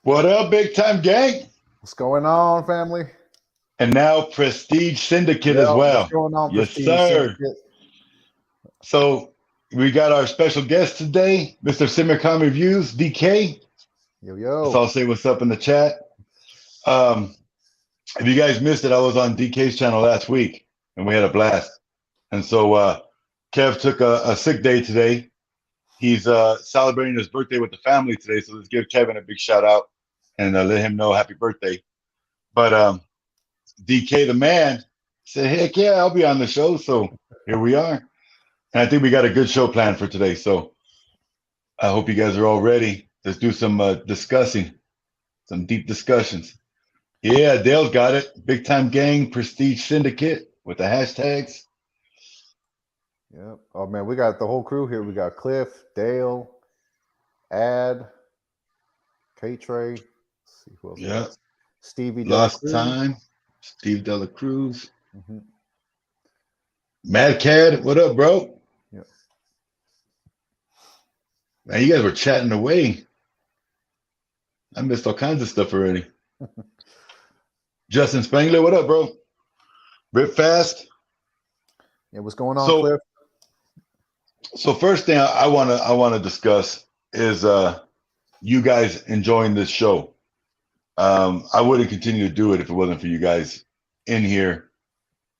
What up, big time gang? What's going on, family? And now Prestige Syndicate Yeah, as what's well. going on, Yes, Prestige sir. Syndicate? So we got our special guest today, Mr. Simucom Reviews, DK. Yo, So I'll yo. say what's up in the chat. Um, if you guys missed it, I was on DK's channel last week and we had a blast. And so Kev took a sick day today. He's celebrating his birthday with the family today. So let's give Kevin a big shout out and let him know happy birthday. But DK the man said, heck yeah, I'll be on the show. So here we are. And I think we got a good show planned for today. So I hope you guys are all ready. Let's do some discussing, some deep discussions. Yeah, Dale's got it. Big time gang, Prestige Syndicate with the hashtags. Yep. Oh, man, we got the whole crew here. We got Cliff, Dale, Ad, K-Trey. Let's see who else. Yeah. Stevie Lost Delacruz. Time, Steve Dela Cruz. Mm-hmm. Mad Cad, what up, bro? Yep. Man, you guys were chatting away. I missed all kinds of stuff already. Justin Spangler, what up, bro? Rip Fast. Yeah, what's going on, Cliff? So first thing I wanna discuss is you guys enjoying this show. I wouldn't continue to do it if it wasn't for you guys in here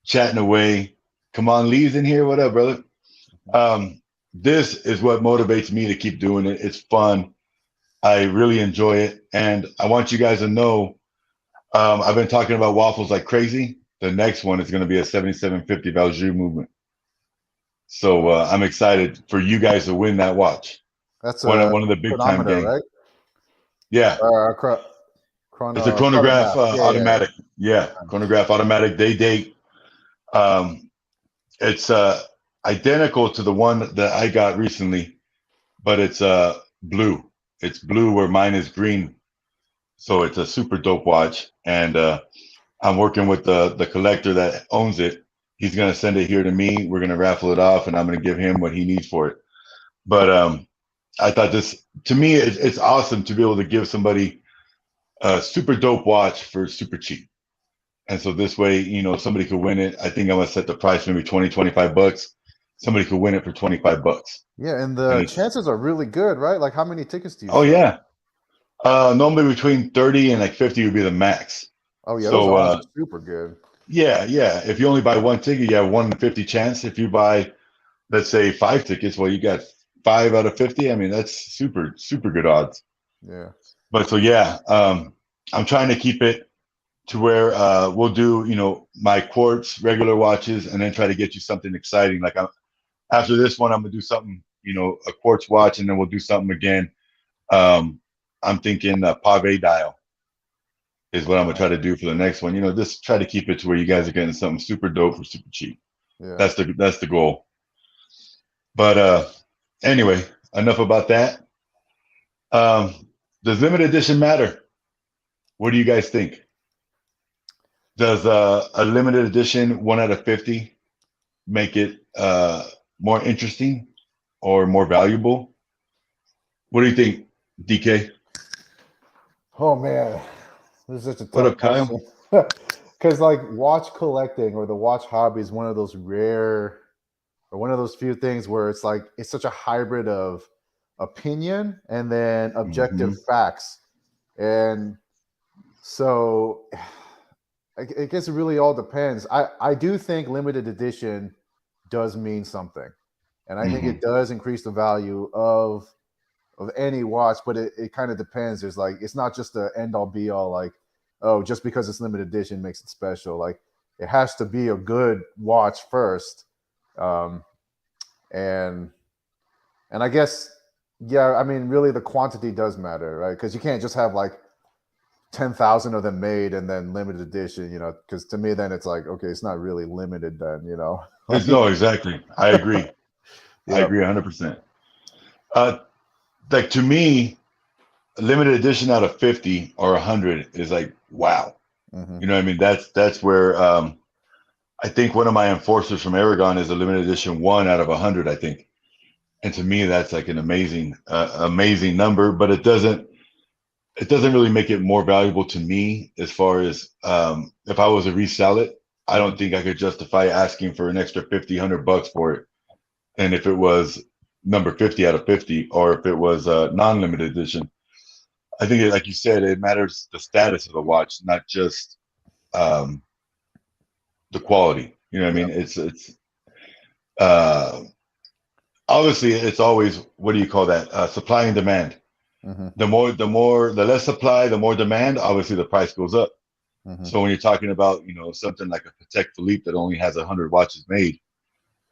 chatting away. Come on, Lee's in here. What up, brother? This is what motivates me to keep doing it. It's fun. I really enjoy it, and I want you guys to know. I've been talking about waffles like crazy. The next one is going to be a 7750 Valjoux movement. So I'm excited for you guys to win that watch. That's one of the big time games, right? Yeah. It's a chronograph automatic. Yeah, chronograph automatic day date. It's identical to the one that I got recently, but it's blue. It's blue where mine is green. So it's a super dope watch. And I'm working with the collector that owns it. He's going to send it here to me. We're going to raffle it off, and I'm going to give him what he needs for it. But I thought this, to me, it's awesome to be able to give somebody a super dope watch for super cheap. And so this way, you know, somebody could win it. I think I'm going to set the price maybe 20, 25 bucks. Somebody could win it for 25 bucks. Yeah, and the chances are really good, right? Like, how many tickets do you sell? Yeah. Normally between 30 and like 50 would be the max. Oh, yeah, so, those are super good. Yeah. If you only buy one ticket, you have 1 in 50 chance. If you buy, let's say, 5 tickets, well, you got 5 out of 50. I mean, that's super, super good odds. Yeah. But so, yeah, I'm trying to keep it to where we'll do, you know, my quartz regular watches and then try to get you something exciting. Like after this one, I'm going to do something, you know, a quartz watch, and then we'll do something again. I'm thinking pave dial is what I'm gonna try to do for the next one. You know, just try to keep it to where you guys are getting something super dope for super cheap. Yeah. That's the goal. But anyway, enough about that. Does limited edition matter? What do you guys think? Does a limited edition 1 out of 50 make it more interesting or more valuable? What do you think, DK? Oh man, this is such a tough What up, Kyle? Because like watch collecting or the watch hobby is one of those rare or one of those few things where it's like it's such a hybrid of opinion and then objective facts, and so I guess it really all depends. I do think limited edition does mean something, and I think it does increase the value of any watch, but it kind of depends. There's like, it's not just the end all be all, like, oh, just because it's limited edition makes it special. Like, it has to be a good watch first. And I guess, yeah, I mean, really the quantity does matter, right? Because you can't just have like 10,000 of them made and then limited edition, you know, because to me, then it's like, okay, it's not really limited then, you know? No, exactly. I agree. I agree 100%. Like to me, a limited edition out of 50 or 100 is like, wow. You know what I mean? That's where I think one of my enforcers from Aragon is a limited edition 1 out of 100, I think. And to me, that's like an amazing, amazing number, but it doesn't it doesn't really make it more valuable to me as far as if I was to resell it. I don't think I could justify asking for an extra 50, $100 for it. And if it was number 50 out of 50, or if it was a non-limited edition, I think, like you said, it matters the status of the watch, not just the quality. You know what I mean? It's uh, obviously it's always, what do you call that? Supply and demand. Mm-hmm. The less supply, the more demand. Obviously, the price goes up. Mm-hmm. So when you're talking about, something like a Patek Philippe that only has 100 watches made,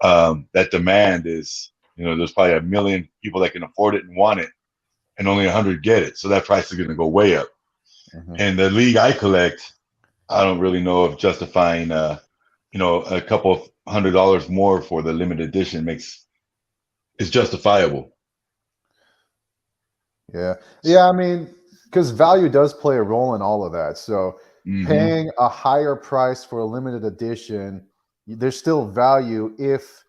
that demand is, there's probably a million people that can afford it and want it, and only 100 get it. So that price is going to go way up. Mm-hmm. And the league I collect, I don't really know if justifying, a couple of $100 more for the limited edition is justifiable. Yeah. Yeah. I mean, because value does play a role in all of that. So paying a higher price for a limited edition, there's still value if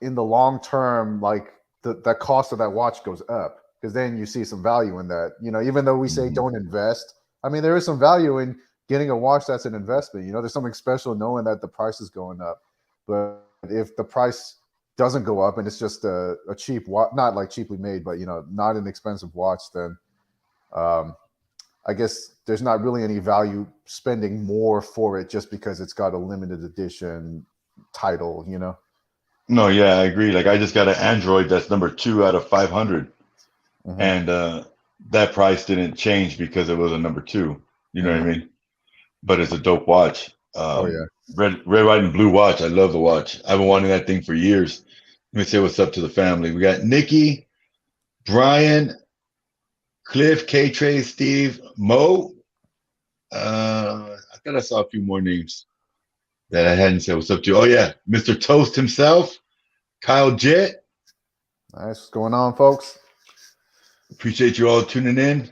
in the long term, like the cost of that watch goes up, because then you see some value in that. Even though we say don't invest, I mean, there is some value in getting a watch that's an investment. There's something special knowing that the price is going up. But if the price doesn't go up and it's just a cheap watch, not like cheaply made, but not an expensive watch, then I guess there's not really any value spending more for it just because it's got a limited edition title. No, yeah, I agree. Like, I just got an Android that's number 2 out of 500, Mm-hmm. and that price didn't change because it was a number 2. You know what I mean? But it's a dope watch. Oh yeah, red, white, and blue watch. I love the watch. I've been wanting that thing for years. Let me say what's up to the family. We got Nikki, Brian, Cliff, K Trey, Steve, Mo. I thought I saw a few more names that I hadn't said what's up to. Oh yeah, Mr. Toast himself, Kyle Jett. nice. What's going on, folks? Appreciate you all tuning in.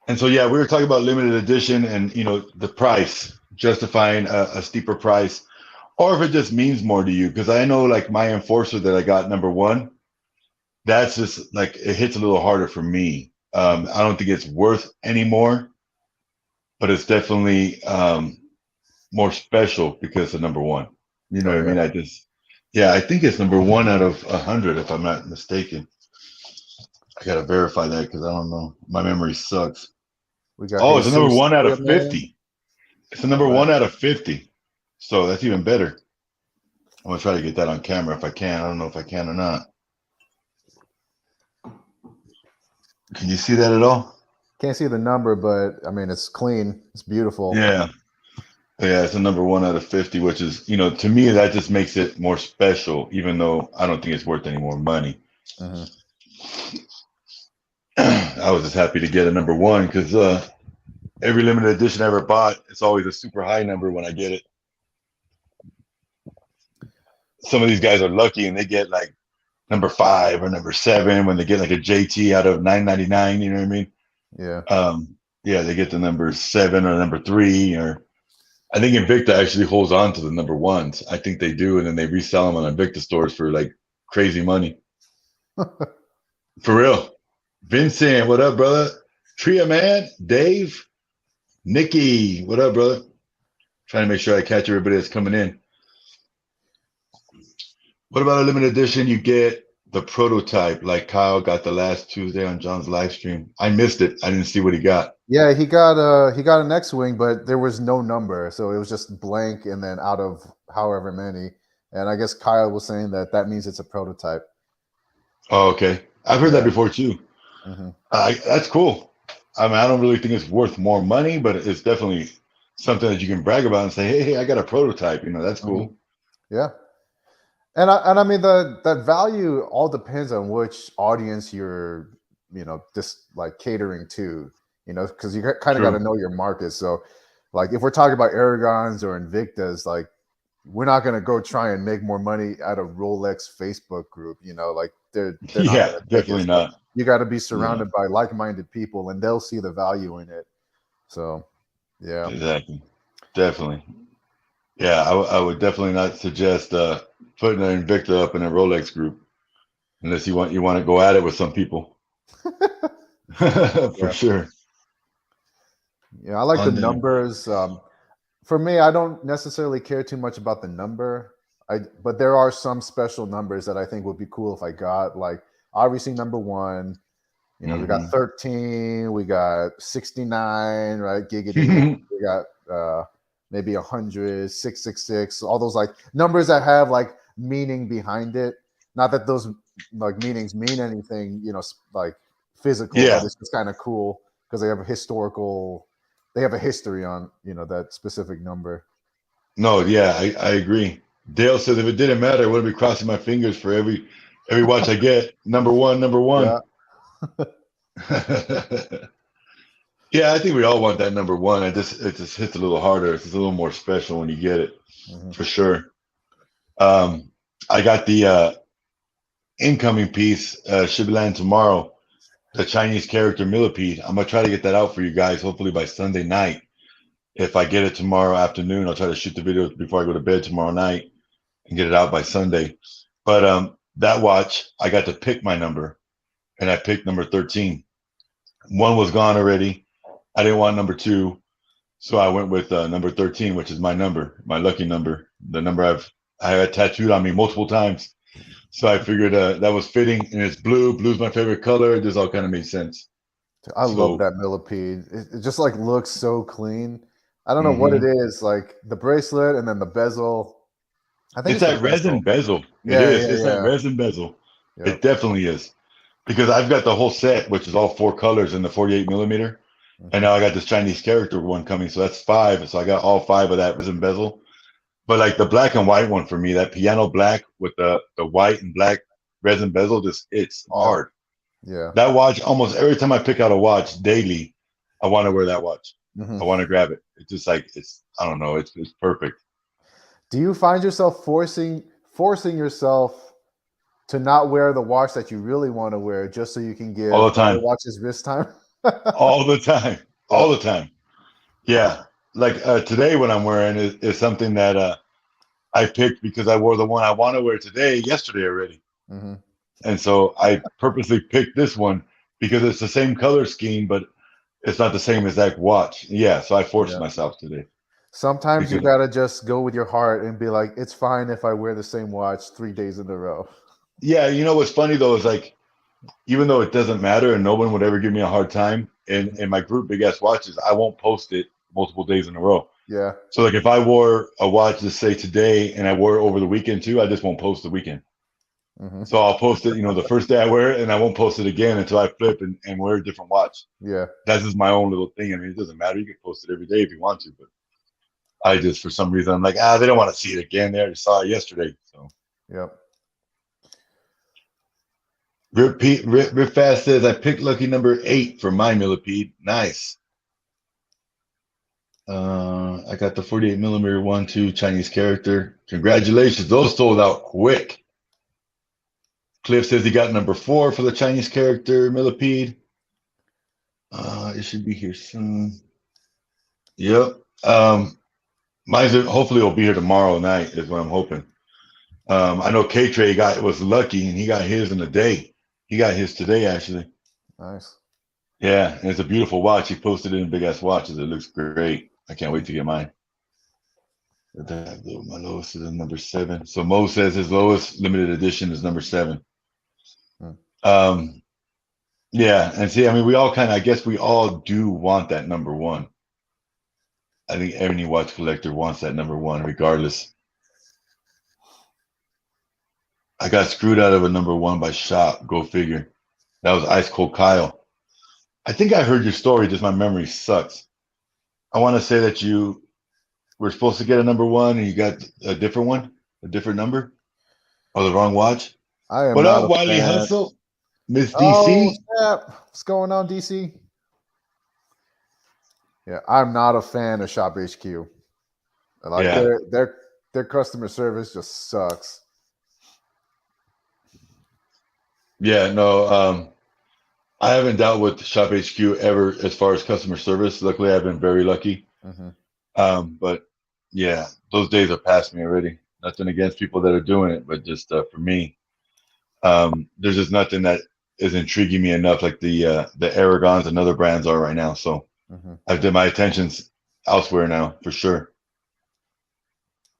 And so, yeah, we were talking about limited edition and, the price, justifying a steeper price, or if it just means more to you. Because I know, like, my Enforcer that I got number 1, that's just like, it hits a little harder for me. I don't think it's worth any more, but it's definitely more special because of number 1. You know what I mean? I think it's number 1 out of 100, if I'm not mistaken. I gotta verify that because I don't know. My memory sucks. We got it's a number 1 out of man. 50. It's a number 1 out of 50. So that's even better. I'm gonna try to get that on camera if I can. I don't know if I can or not. Can you see that at all? Can't see the number, but I mean, it's clean. It's beautiful. Yeah. Yeah, it's a number 1 out of 50, which is, to me, that just makes it more special, even though I don't think it's worth any more money. Mm-hmm. I was just happy to get a number 1 because every limited edition I ever bought, it's always a super high number when I get it. Some of these guys are lucky and they get like number 5 or number 7 when they get like a JT out of 999. You know what I mean? Yeah. Yeah, they get the number 7 or number 3, or I think Invicta actually holds on to the number 1s. I think they do, and then they resell them on Invicta stores for like crazy money. For real. Vincent, what up, brother? Tria, man. Dave, Nikki, what up, brother? Trying to make sure I catch everybody that's coming in. What about a limited edition? You get the prototype, like Kyle got the last Tuesday on John's live stream. I missed it. I didn't see what he got. Yeah, he got an X-wing, but there was no number, so it was just blank, and then out of however many. And I guess Kyle was saying that means it's a prototype. Oh, okay. I've heard that before too. Mm-hmm. That's cool. I mean, I don't really think it's worth more money, but it's definitely something that you can brag about and say, hey, I got a prototype. That's cool. Yeah. And I mean, that value all depends on which audience you're, just like catering to, because you kind of got to know your market. So like, if we're talking about Aragons or Invictas, like, we're not going to go try and make more money at a Rolex Facebook group, like they're yeah, definitely not. You got to be surrounded by like-minded people, and they'll see the value in it. So, yeah, exactly, definitely. Yeah, I would definitely not suggest putting an Invicta up in a Rolex group unless you want to go at it with some people. For sure. Yeah, I like the on there. numbers. For me, I don't necessarily care too much about the number. But there are some special numbers that I think would be cool if I got. Like obviously number 1. You know, we got 13, we got 69, right? Giggity. We got maybe 100, 666, all those like numbers that have like meaning behind it. Not that those like meanings mean anything, you know, like physical, but Yeah. it's just kind of cool because they have a history on, you know, that specific number. No, yeah, I agree. Dale says if it didn't matter, I would be crossing my fingers for every watch I get. Number one, number one. Yeah. Yeah, I think we all want that number one. It just hits a little harder. It's just a little more special when you get it, for sure. I got the incoming piece should land tomorrow. The Chinese character millipede. I'm gonna try to get that out for you guys. Hopefully by Sunday night. If I get it tomorrow afternoon, I'll try to shoot the video before I go to bed tomorrow night and get it out by Sunday. But that watch, I got to pick my number, and I picked number 13. One was gone already. I didn't want number 2, so I went with number 13, which is my number, my lucky number, the number I had tattooed on me multiple times. So I figured that was fitting, and it's blue. Blue's my favorite color. This all kind of made sense. I love that millipede. It just like looks so clean. I don't know what it is, like the bracelet and then the bezel. I think it's that resin bezel. Yeah, it is. It's that resin bezel. Yep. It definitely is. Because I've got the whole set, which is all 4 colors in the 48 millimeter. And now I got this Chinese character one coming. So that's 5. So I got all 5 of that resin bezel. But like the black and white one for me, that piano black with the white and black resin bezel, just it's hard. Yeah. That watch, almost every time I pick out a watch daily, I want to wear that watch. I want to grab it. It's just like I don't know, it's perfect. Do you find yourself forcing yourself to not wear the watch that you really want to wear just so you can give all the time watches wrist time? all the time. All the time. Yeah. Like today what I'm wearing is something that I picked because I wore the one I want to wear today yesterday already. And so I purposely picked this one because it's the same color scheme, but it's not the same exact watch. Yeah, so I forced myself today. Sometimes you gotta just go with your heart and be like, it's fine if I wear the same watch 3 days in a row. Yeah, you know what's funny though is like, even though it doesn't matter and no one would ever give me a hard time in my group Big Ass Watches, I won't post it multiple days in a row. Yeah. So like if I wore a watch to say today and I wore it over the weekend too, I just won't post the weekend. So I'll post it, you know, the first day I wear it, and I won't post it again until I flip and wear a different watch. Yeah. That's just my own little thing. I mean, it doesn't matter. You can post it every day if you want to, but I just, for some reason, I'm like, they don't want to see it again. They already saw it yesterday. So. Yep. Rip Fast says, I picked lucky number 8 for my millipede. Nice. I got the 48 millimeter 1-2 Chinese character. Congratulations. Those sold out quick. Cliff says he got number 4 for the Chinese character millipede. It should be here soon. Yep. Mine's hopefully it'll be here tomorrow night is what I'm hoping. I know K-Trey was lucky and he got his in a day. He got his today actually. Nice. Yeah, and it's a beautiful watch. He posted it in Big Ass Watches. It looks great. I can't wait to get mine. My lowest is number 7. So Mo says his lowest limited edition is number 7. Yeah, and see, I mean, I guess we all do want that number 1. I think any watch collector wants that number 1, regardless. I got screwed out of a number 1 by Shop. Go figure. That was Ice Cold Kyle. I think I heard your story, just my memory sucks. I want to say that you were supposed to get a number 1 and you got a different one, a different number, or the wrong watch. I am what not up, Wiley fan. Hustle? Miss DC? Oh, what's going on, DC? Yeah, I'm not a fan of Shop HQ. Like their customer service just sucks. Yeah, no, I haven't dealt with Shop HQ ever as far as customer service. Luckily, I've been very lucky. But yeah, those days are past me already. Nothing against people that are doing it, but just for me, there's just nothing that is intriguing me enough like the Aragons and other brands are right now. So I've did my attentions elsewhere now for sure.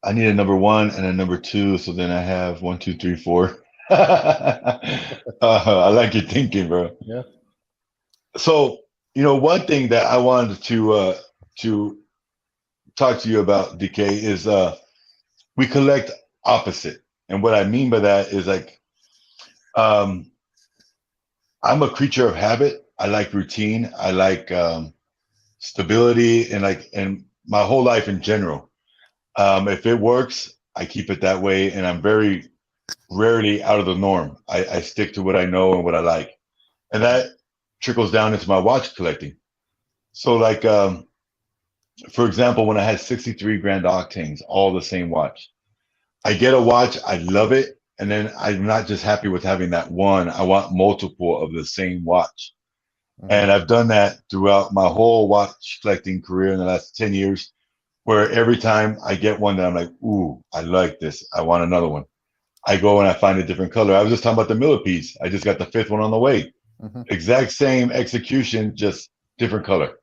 I need a number 1 and a number 2, so then I have 1, 2, 3, 4. I like your thinking, bro. Yeah. So, you know, one thing that I wanted to talk to you about, DK, is we collect opposite. And what I mean by that is like I'm a creature of habit. I like routine. I like stability and my whole life in general. If it works, I keep it that way, and I'm very rarely out of the norm. I stick to what I know and what I like, and that trickles down into my watch collecting. So, like, for example, when I had 63 Grand Octanes, all the same watch, I get a watch, I love it, and then I'm not just happy with having that one. I want multiple of the same watch, and I've done that throughout my whole watch collecting career in the last 10 years. Where every time I get one that I'm like, ooh, I like this, I want another one, I go and I find a different color. I was just talking about the millipedes. I just got the 5th one on the way. Exact same execution, just different color.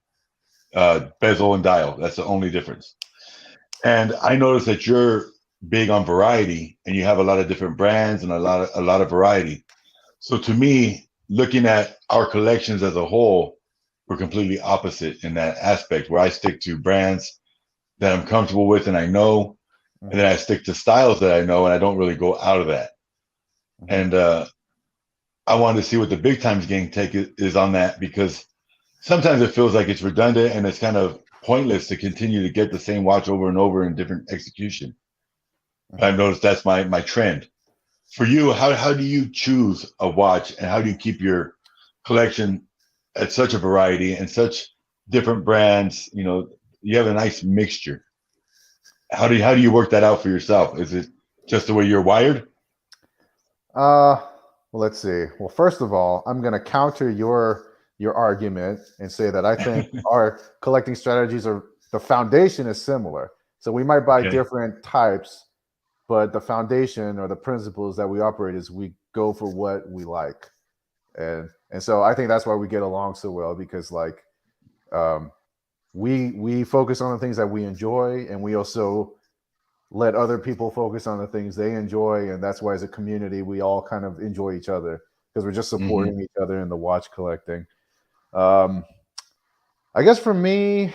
Bezel and dial. That's the only difference. And I noticed that you're big on variety and you have a lot of different brands and a lot of variety. So to me, looking at our collections as a whole, we're completely opposite in that aspect where I stick to brands that I'm comfortable with and I know, and then I stick to styles that I know and I don't really go out of that. And I wanted to see what the Big Times gang take is on that, because sometimes it feels like it's redundant and it's kind of pointless to continue to get the same watch over and over in different execution. I've noticed that's my trend. For you, how do you choose a watch and how do you keep your collection at such a variety and such different brands? You know, you have a nice mixture. How do you work that out for yourself? Is it just the way you're wired? Well, let's see. Well, first of all, I'm going to counter your argument and say that I think our collecting strategies are, the foundation is similar. So we might buy different types, but the foundation or the principles that we operate is we go for what we like. And so I think that's why we get along so well, because like we focus on the things that we enjoy, and we also let other people focus on the things they enjoy. And that's why as a community, we all kind of enjoy each other because we're just supporting each other in the watch collecting. I guess for me,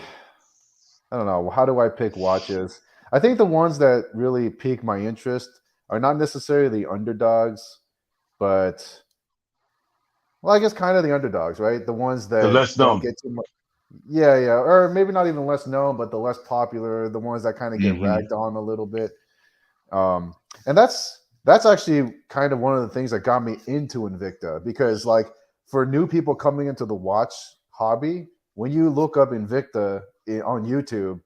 I don't know. How do I pick watches? I think the ones that really pique my interest are not necessarily the underdogs, but, well, I guess kind of the underdogs, right? The ones that The less known. don't get too much. Yeah, or maybe not even less known, but the less popular, the ones that kind of get ragged on a little bit. And that's actually kind of one of the things that got me into Invicta, because like for new people coming into the watch hobby, when you look up Invicta on YouTube,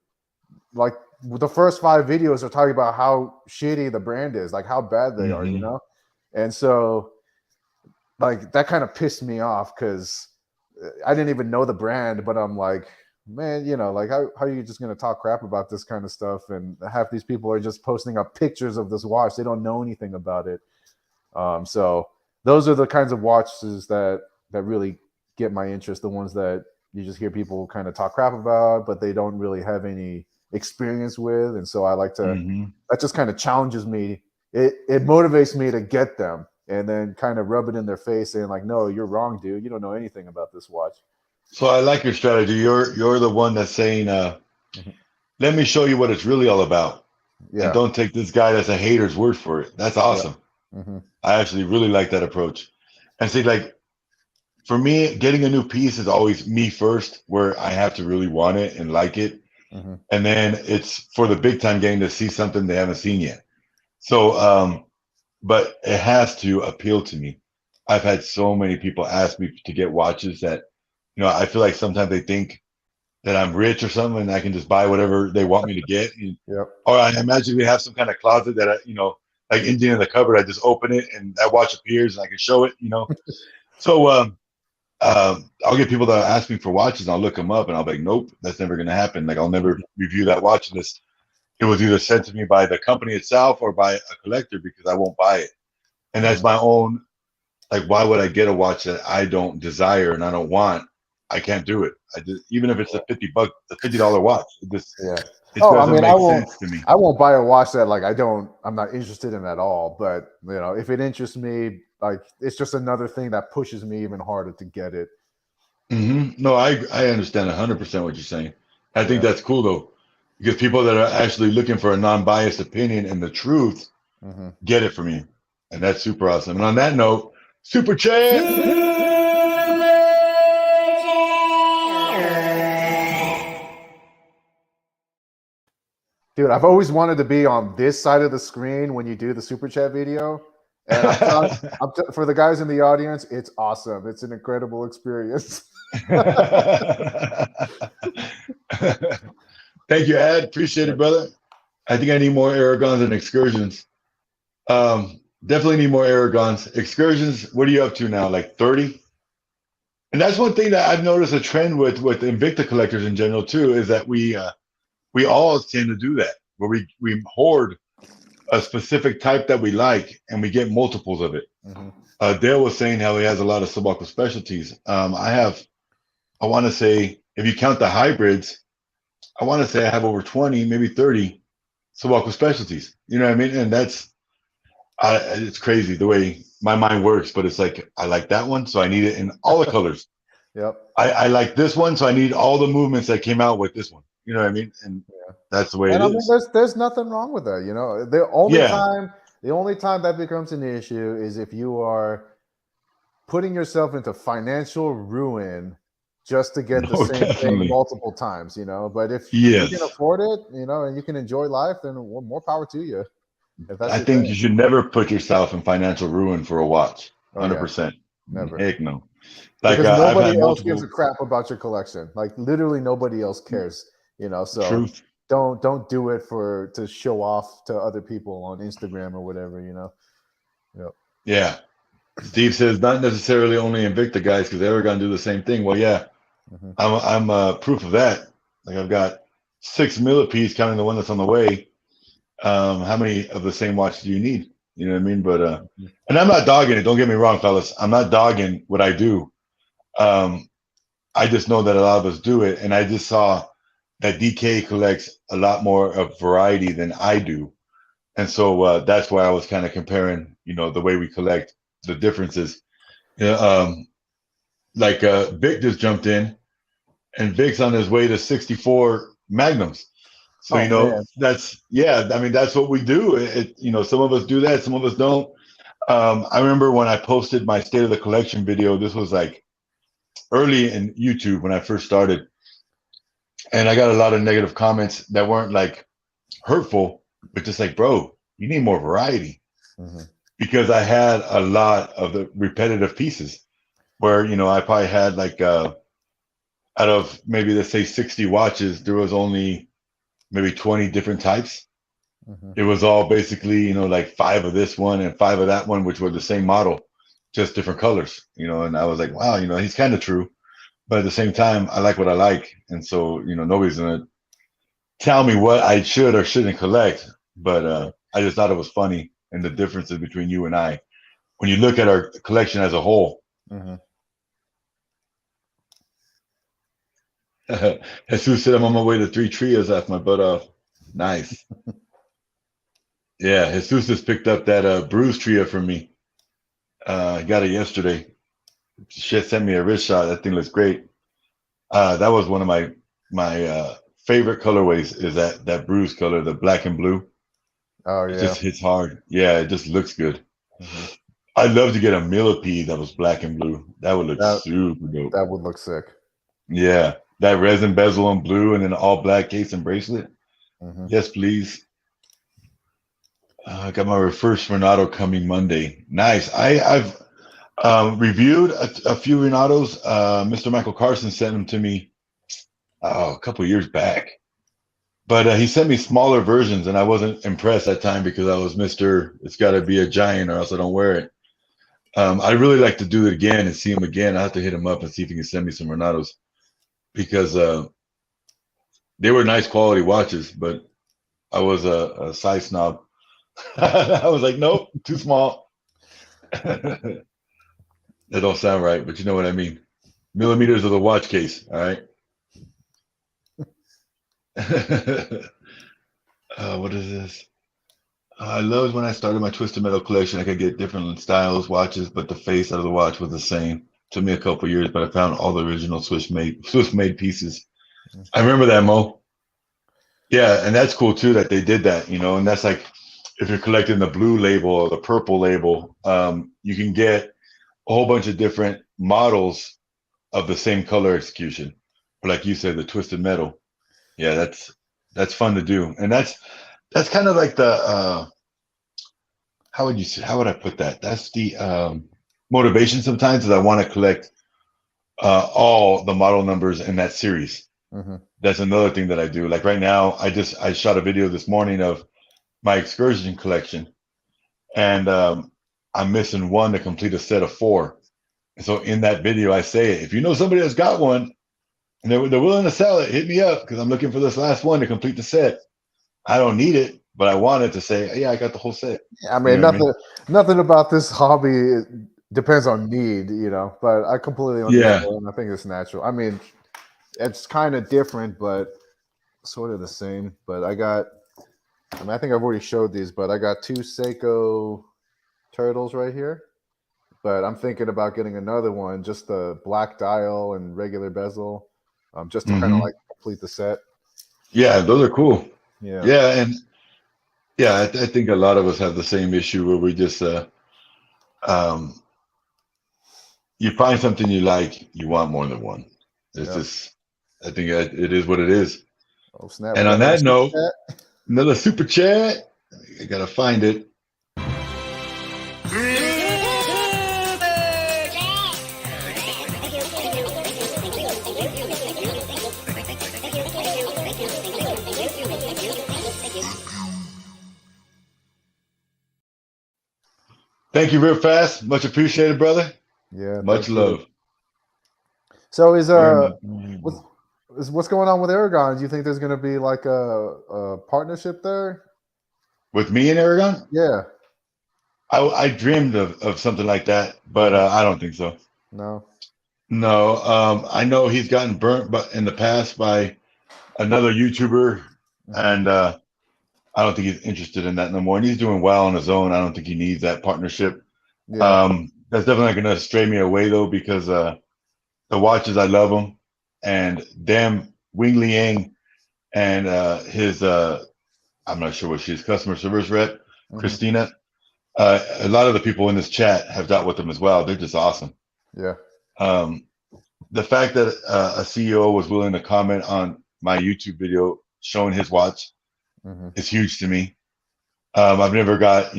like the first 5 videos are talking about how shitty the brand is, like how bad they are, you know? And so like that kind of pissed me off because I didn't even know the brand, but I'm like, man, you know, like how are you just going to talk crap about this kind of stuff? And half these people are just posting up pictures of this watch. They don't know anything about it. So those are the kinds of watches that really get my interest. The ones that you just hear people kind of talk crap about, but they don't really have any experience with. And so I like to, that just kind of challenges me. It motivates me to get them and then kind of rub it in their face saying like, no, you're wrong, dude. You don't know anything about this watch. So I like your strategy. You're the one that's saying, let me show you what it's really all about. Yeah. And don't take this guy that's a hater's word for it. That's awesome. Yeah. I actually really like that approach. And see, like, for me, getting a new piece is always me first, where I have to really want it and like it. And then it's for the big time game to see something they haven't seen yet. So, but it has to appeal to me. I've had so many people ask me to get watches that, you know, I feel like sometimes they think that I'm rich or something and I can just buy whatever they want me to get. Or I imagine we have some kind of closet that, you know, like Indian in the cupboard, I just open it and that watch appears and I can show it, you know. So I'll get people that ask me for watches and I'll look them up and I'll be like, nope, that's never going to happen. Like I'll never review that watch unless it was either sent to me by the company itself or by a collector, because I won't buy it. And that's my own, like, why would I get a watch that I don't desire and I don't want? I can't do it. I just, even if it's a $50 watch, it Oh, I doesn't mean, make sense to me. I won't buy a watch that like I'm not interested in at all. But you know, if it interests me, like it's just another thing that pushes me even harder to get it. No, I understand 100% what you're saying. I think that's cool though, because people that are actually looking for a non-biased opinion and the truth get it from you, and that's super awesome. And on that note, super chat. Dude, I've always wanted to be on this side of the screen when you do the super chat video. And for the guys in the audience, it's awesome. It's an incredible experience. Thank you, Ad. Appreciate it, brother. I think I need more Aragons and excursions. Definitely need more Aragons. Excursions, what are you up to now? Like 30? And that's one thing that I've noticed a trend with Invicta collectors in general too, is that we all tend to do that, where we hoard a specific type that we like and we get multiples of it. Dale was saying how he has a lot of subaqueous specialties. I want to say, if you count the hybrids, I want to say I have over 20, maybe 30 subaqueous specialties. You know what I mean? And it's crazy the way my mind works, but it's like, I like that one, so I need it in all the colors. I like this one, so I need all the movements that came out with this one. You know what I mean? And that's the way it is. I mean, there's nothing wrong with that. You know, the only time that becomes an issue is if you are putting yourself into financial ruin just to get the same thing multiple times. You know, but if you can afford it, you know, and you can enjoy life, then more power to you. I think you should never put yourself in financial ruin for a watch. 100%. Never. Heck no. Like, because nobody else gives a crap about your collection. Like literally nobody else cares. You know, so don't do it to show off to other people on Instagram or whatever. You know. Yeah. Steve says not necessarily only Invicta guys, because they're gonna do the same thing. Well, yeah, I'm proof of that. Like I've got 6 millipedes, counting the one that's on the way. How many of the same watch do you need? You know what I mean? But and I'm not dogging it. Don't get me wrong, fellas. I'm not dogging what I do. I just know that a lot of us do it, and I just saw that DK collects a lot more of variety than I do, and so that's why I was kind of comparing, you know, the way we collect, the differences. Like Vic just jumped in, and Vic's on his way to 64 Magnums. So you know, I mean, that's what we do. You know, some of us do that, some of us don't. I remember when I posted my state of the collection video. This was like early in YouTube when I first started, and I got a lot of negative comments that weren't like hurtful, but just like, bro, you need more variety. Because I had a lot of the repetitive pieces where, you know, I probably had like out of maybe, let's say 60 watches, there was only maybe 20 different types. It was all basically, you know, like 5 of this one and 5 of that one, which were the same model, just different colors, you know. And I was like, wow, you know, he's kind of true. But at the same time, I like what I like. And so, you know, nobody's going to tell me what I should or shouldn't collect. But I just thought it was funny, and the differences between you and I when you look at our collection as a whole. Jesus said, I'm on my way to 3 trios off my butt off. Nice. Yeah, Jesus has picked up that Bruce trio from me. I got it yesterday. She sent me a wrist shot. That thing looks great. That was one of my favorite colorways, is that Bruce color, the black and blue. Oh yeah. It just hits hard. Yeah, it just looks good. I'd love to get a millipede that was black and blue. That would look super dope. That would look sick. Yeah, that resin bezel in blue and then all black case and bracelet. Yes, please. I got my first Renato coming Monday. Nice. I've reviewed a few Renatos. Mr. Michael Carson sent them to me a couple of years back. But he sent me smaller versions, and I wasn't impressed that time because I was Mr. It's got to be a giant or else I don't wear it. I'd really like to do it again and see him again. I have to hit him up and see if he can send me some Renatos, because they were nice quality watches, but I was a size snob. I was like, nope, too small. That don't sound right, but you know what I mean. millimeters of the watch case. All right. What is this? I loved when I started my Twisted Metal collection. I could get different styles, watches, but the face of the watch was the same. Took me a couple years, but I found all the original Swiss made pieces. I remember that, Mo. Yeah, and that's cool too that they did that, you know, and that's like if you're collecting the blue label or the purple label, you can get a whole bunch of different models of the same color execution. But like you said, the Twisted Metal. Yeah, that's fun to do. And that's kind of like the how would I put that? That's the motivation sometimes is I want to collect all the model numbers in that series. Mm-hmm. That's another thing that I do. Like right now, I shot a video this morning of my excursion collection, and I'm missing one to complete a set of 4. And so in that video, I say, if you know somebody that's got one and they're willing to sell it, hit me up because I'm looking for this last one to complete the set. I don't need it, but I wanted to say, yeah, I got the whole set. I mean, nothing about this hobby depends on need, you know. But I completely understand. Yeah. I think it's natural. I mean, it's kind of different, but sort of the same. But I think I've already showed these, but I got 2 Seiko Turtles right here. But I'm thinking about getting another one, just the black dial and regular bezel, just to kind of like complete the set. Yeah, those are cool. Yeah. Yeah, and yeah, I think a lot of us have the same issue where we just you find something you like, you want more than one. It's just, I think it is what it is. Oh snap! And on that note, another super chat. I gotta find it. Thank you real fast. Much appreciated, brother. Yeah. Much love. So what's going on with Aragon? Do you think there's going to be like a partnership there? With me and Aragon? Yeah. I dreamed of something like that, but I don't think so. No. No. I know he's gotten burnt but in the past by another YouTuber, and I don't think he's interested in that no more. And he's doing well on his own. I don't think he needs that partnership. Yeah. That's definitely going to stray me away though, because the watches, I love them, and damn Wing Liang and his I'm not sure what she's, customer service rep, Christina. A lot of the people in this chat have dealt with them as well. They're just awesome. Yeah. The fact that a CEO was willing to comment on my YouTube video showing his watch is huge to me. I've never got,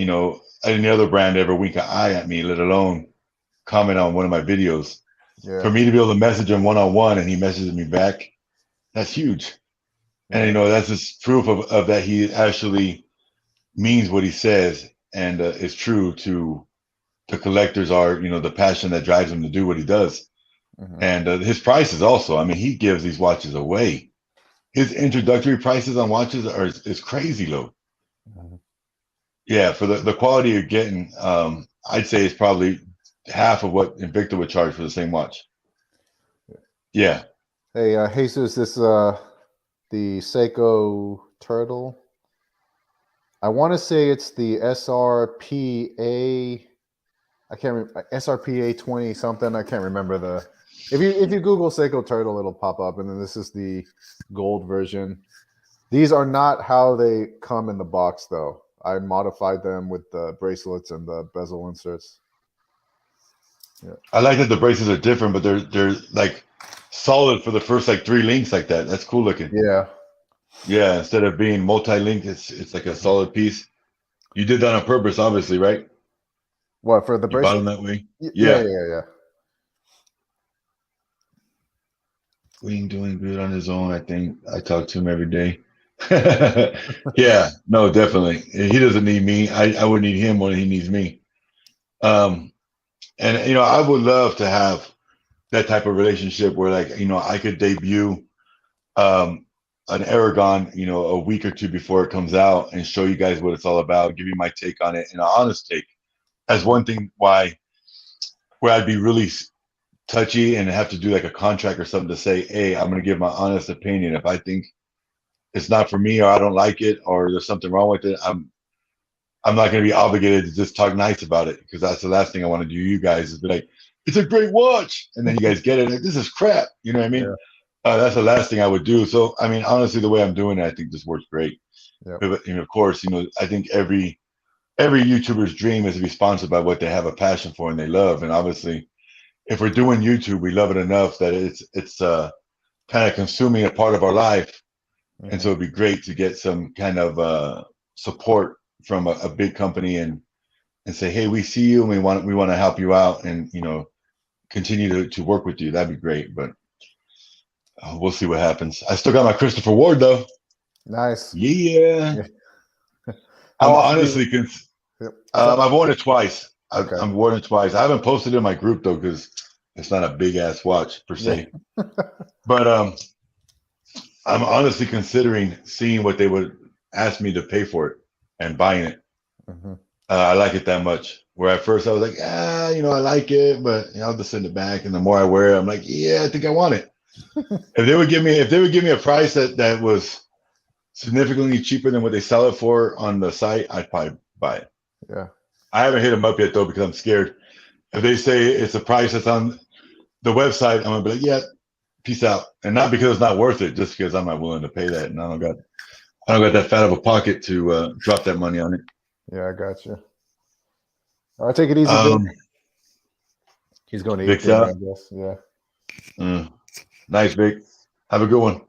any other brand ever wink an eye at me, let alone comment on one of my videos. Yeah. For me to be able to message him one-on-one and he messages me back, that's huge. And, that's just proof of that he actually means what he says and is true to the collectors are, the passion that drives him to do what he does. And his prices also, I mean, he gives these watches away. His introductory prices on watches is crazy low. Yeah, for the quality you're getting, I'd say it's probably half of what Invicta would charge for the same watch. Yeah. Hey, Jesus, this the Seiko Turtle. I want to say it's the SRPA. I can't remember, SRPA 20 something. I can't remember the. If you Google Seiko Turtle, it'll pop up, and then this is the gold version. These are not how they come in the box, though. I modified them with the bracelets and the bezel inserts. Yeah. I like that the braces are different, but they're like solid for the first like 3 links like that. That's cool looking. Yeah. Yeah, instead of being multi-link, it's like a solid piece. You did that on purpose, obviously, right? What, for the You bought bracelet? them that way? Yeah. Wing doing good on his own, I think. I talk to him every day. Yeah, no, definitely. He doesn't need me. I would need him more than he needs me. And I would love to have that type of relationship where, like, I could debut an Aragon, a week or 2 before it comes out and show you guys what it's all about, give you my take on it, and an honest take. That's one thing where I'd be really touchy and have to do like a contract or something to say, hey, I'm going to give my honest opinion. If I think it's not for me or I don't like it or there's something wrong with it, I'm not going to be obligated to just talk nice about it, because that's the last thing I want to do. You guys is be like, it's a great watch, and then you guys get it like, this is crap. You know what I mean? Yeah. That's the last thing I would do. So I mean, honestly, the way I'm doing it, I think this works great. Yep. But, and of course, I think every YouTuber's dream is to be sponsored by what they have a passion for and they love. And obviously, if we're doing YouTube, we love it enough that it's kind of consuming a part of our life. And so it'd be great to get some kind of support from a big company and say, hey, we see you and we want to help you out and continue to work with you. That'd be great. But we'll see what happens. I still got my Christopher Ward though. Nice. Yeah. I'm honestly I've worn it twice. Okay. I've worn it twice. I haven't posted it in my group though, because it's not a big ass watch per se. Yeah. But I'm honestly considering seeing what they would ask me to pay for it and buying it. I like it that much. Where at first I was like, I like it, but I'll just send it back. And the more I wear it, I'm like, yeah, I think I want it. If they would give me a price that was significantly cheaper than what they sell it for on the site, I'd probably buy it. Yeah. I haven't hit them up yet though, because I'm scared. If they say it's a price that's on the website, I'm gonna be like, yeah, peace out. And not because it's not worth it, just because I'm not willing to pay that, and I don't got that fat of a pocket to drop that money on it. Yeah, I got you. All right, take it easy, Vic. He's going to eat dinner, I guess. Yeah. Nice, Vic. Have a good one.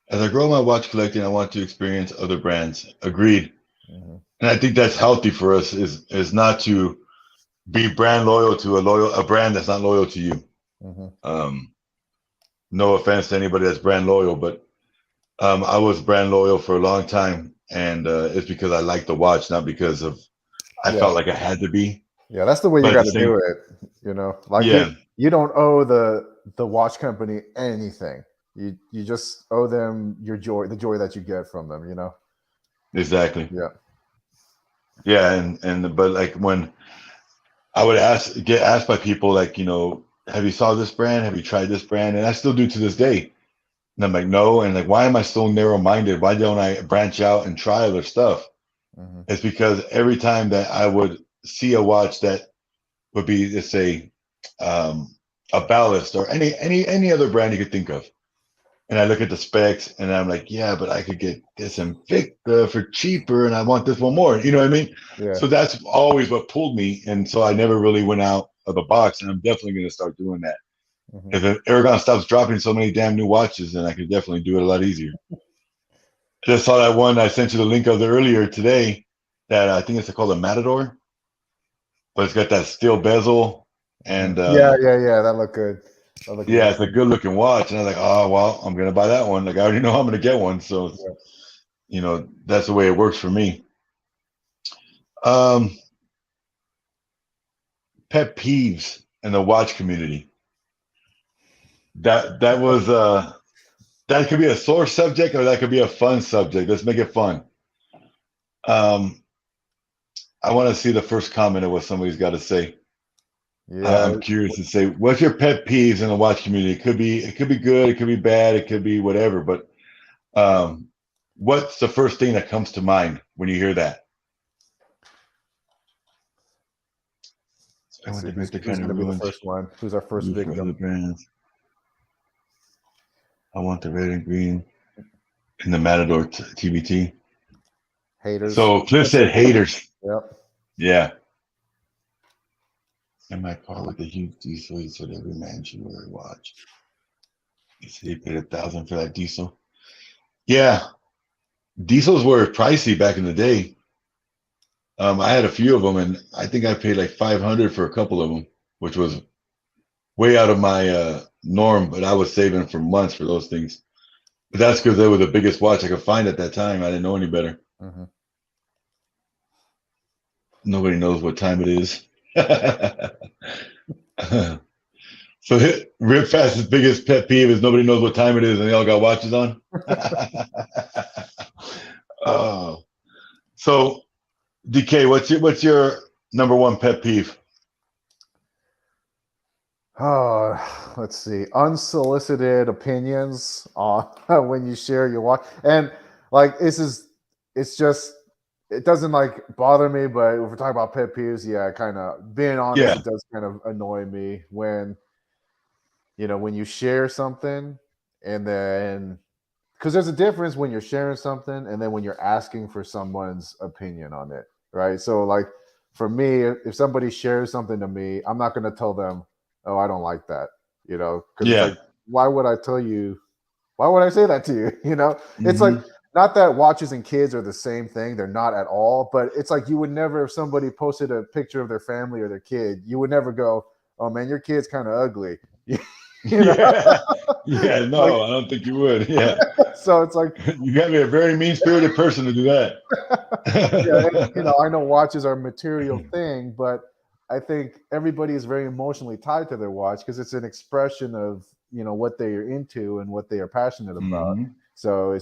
As I grow my watch collecting, I want to experience other brands. Agreed. And I think that's healthy for us, is not to be brand loyal to a brand that's not loyal to you. No offense to anybody that's brand loyal, but I was brand loyal for a long time, and it's because I liked the watch, not because of I felt like I had to be. Yeah, that's the way you got to do it. Like you don't owe the watch company anything. You just owe them the joy that you get from them. Exactly. Yeah. Yeah, but like when I would get asked by people like, have you saw this brand? Have you tried this brand? And I still do to this day. And I'm like, no. And like, why am I so narrow-minded? Why don't I branch out and try other stuff? It's because every time that I would see a watch that would be, let's say, a Ballast or any other brand you could think of, and I look at the specs and I'm like, yeah, but I could get this Invicta for cheaper, and I want this one more. You know what I mean? Yeah. So that's always what pulled me, and so I never really went out of the box, and I'm definitely going to start doing that. If Aragon stops dropping so many damn new watches, then I could definitely do it a lot easier. Just saw that one I sent you the link of earlier today. That I think it's called a Matador, but it's got that steel bezel and yeah, that looked good. It's a good looking watch, and I was like, oh well, I'm gonna buy that one. Like I already know I'm gonna get one, so that's the way it works for me. Pet peeves in the watch community. That could be a sore subject, or that could be a fun subject. Let's make it fun. I want to see the first comment of what somebody's got to say. Yeah, I'm curious to say, what's your pet peeves in the watch community? It could be good, it could be bad, it could be whatever. But what's the first thing that comes to mind when you hear that? Who's going to be the first one? Who's our first victim? I want the red and green in the Matador TBT. Haters. So Cliff said haters. Yep. Yeah. In my car with the huge diesel, he said every man should wear a watch. He said he paid $1,000 for that diesel. Yeah. Diesels were pricey back in the day. I had a few of them, and I think I paid like $500 for a couple of them, which was way out of my norm, but I was saving for months for those things. But that's because they were the biggest watch I could find at that time. I didn't know any better. Nobody knows what time it is. So Rip Fast's biggest pet peeve is nobody knows what time it is and they all got watches on. So DK, what's your number one pet peeve? Oh, let's see. Unsolicited opinions on when you share your watch. And like it's just it doesn't like bother me, but if we're talking about pet peeves, yeah, kind of being honest, Yeah, it does kind of annoy me when when you share something and then because there's a difference when you're sharing something and then when you're asking for someone's opinion on it, right? So like for me, if somebody shares something to me, I'm not going to tell them, oh, I don't like that, because it's yeah. like, why would I tell you? Why would I say that to you? It's like, Hmm. not that watches and kids are the same thing, they're not at all, but it's like you would never, if somebody posted a picture of their family or their kid, you would never go, oh man, your kid's kind of ugly. you know Yeah, yeah. like No, I don't think you would. Yeah, so it's like you got to be a very mean-spirited person to do that. yeah, and I know watches are a material thing, but I think everybody is very emotionally tied to their watch because it's an expression of what they are into and what they are passionate about. Hmm. So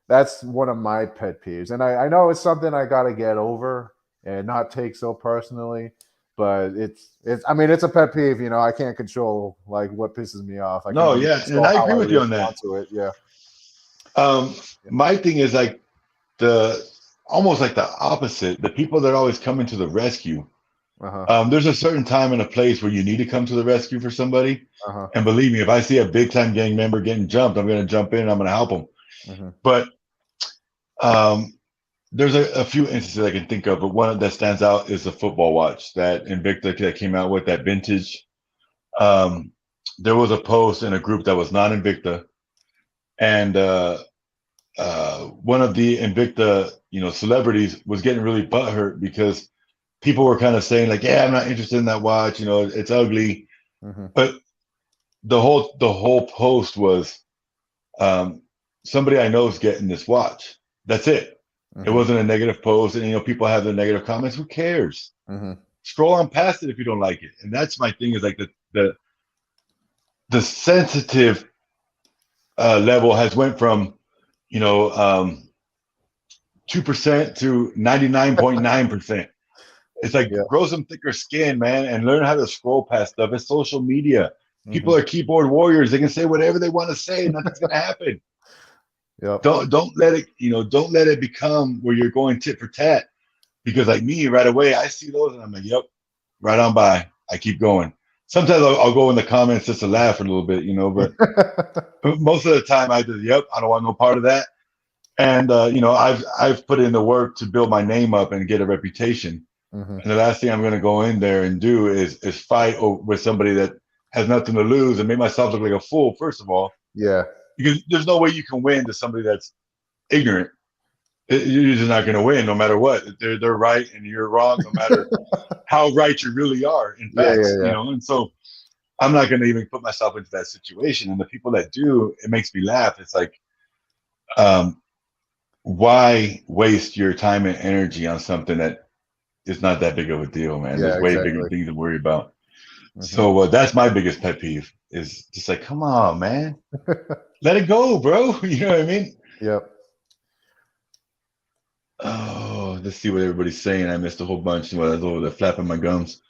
that's one of my pet peeves, and I know it's something I got to get over and not take so personally. But it's I mean it's a pet peeve. I can't control like what pisses me off. I can No, only yeah, and control I how agree I with you on respond that. to it. Yeah. Um, Yeah. my thing is like the almost like the opposite. The people that always come into the rescue. Uh huh. There's a certain time and a place where you need to come to the rescue for somebody. Uh huh. And believe me, if I see a big time gang member getting jumped, I'm going to jump in and I'm going to help them. Hmm. But um, there's a few instances I can think of, but one that stands out is the football watch that Invicta that came out with that vintage. Um, there was a post in a group that was not Invicta, and one of the Invicta, celebrities was getting really butthurt because people were kind of saying like, "Yeah, I'm not interested in that watch. It's ugly." Hmm. But the whole post was um, somebody I know is getting this watch. That's it. It Hmm. wasn't a negative post, and people have their negative comments. Who cares? Hmm. Scroll on past it if you don't like it. And that's my thing is like the sensitive level has went from you know 2% to 99.9%. It's like Yeah. grow some thicker skin, man, and learn how to scroll past stuff. It's social media. People Hmm. are keyboard warriors. They can say whatever they want to say, and nothing's gonna happen. Yep. Don't let it, don't let it become where you're going tit for tat. Because like me, right away, I see those and I'm like, yep, right on by. I keep going. Sometimes I'll go in the comments just to laugh a little bit, but most of the time I just, yep, I don't want no part of that. And I've put in the work to build my name up and get a reputation. Hmm. And the last thing I'm going to go in there and do is fight with somebody that has nothing to lose and make myself look like a fool. First of all, Yeah. because there's no way you can win to somebody that's ignorant. You're just not going to win no matter what. They're right and you're wrong no matter how right you really are in Yeah. facts. Yeah. And so I'm not going to even put myself into that situation. And the people that do, it makes me laugh. It's like, um, why waste your time and energy on something that is not that big of a deal, man? Yeah. There's way bigger Exactly. things to worry about. Hmm. So that's my biggest pet peeve is just like, come on, man, let it go, bro. You know what I mean? Yep. Oh, let's see what everybody's saying. I missed a whole bunch while I was over there flapping my gums.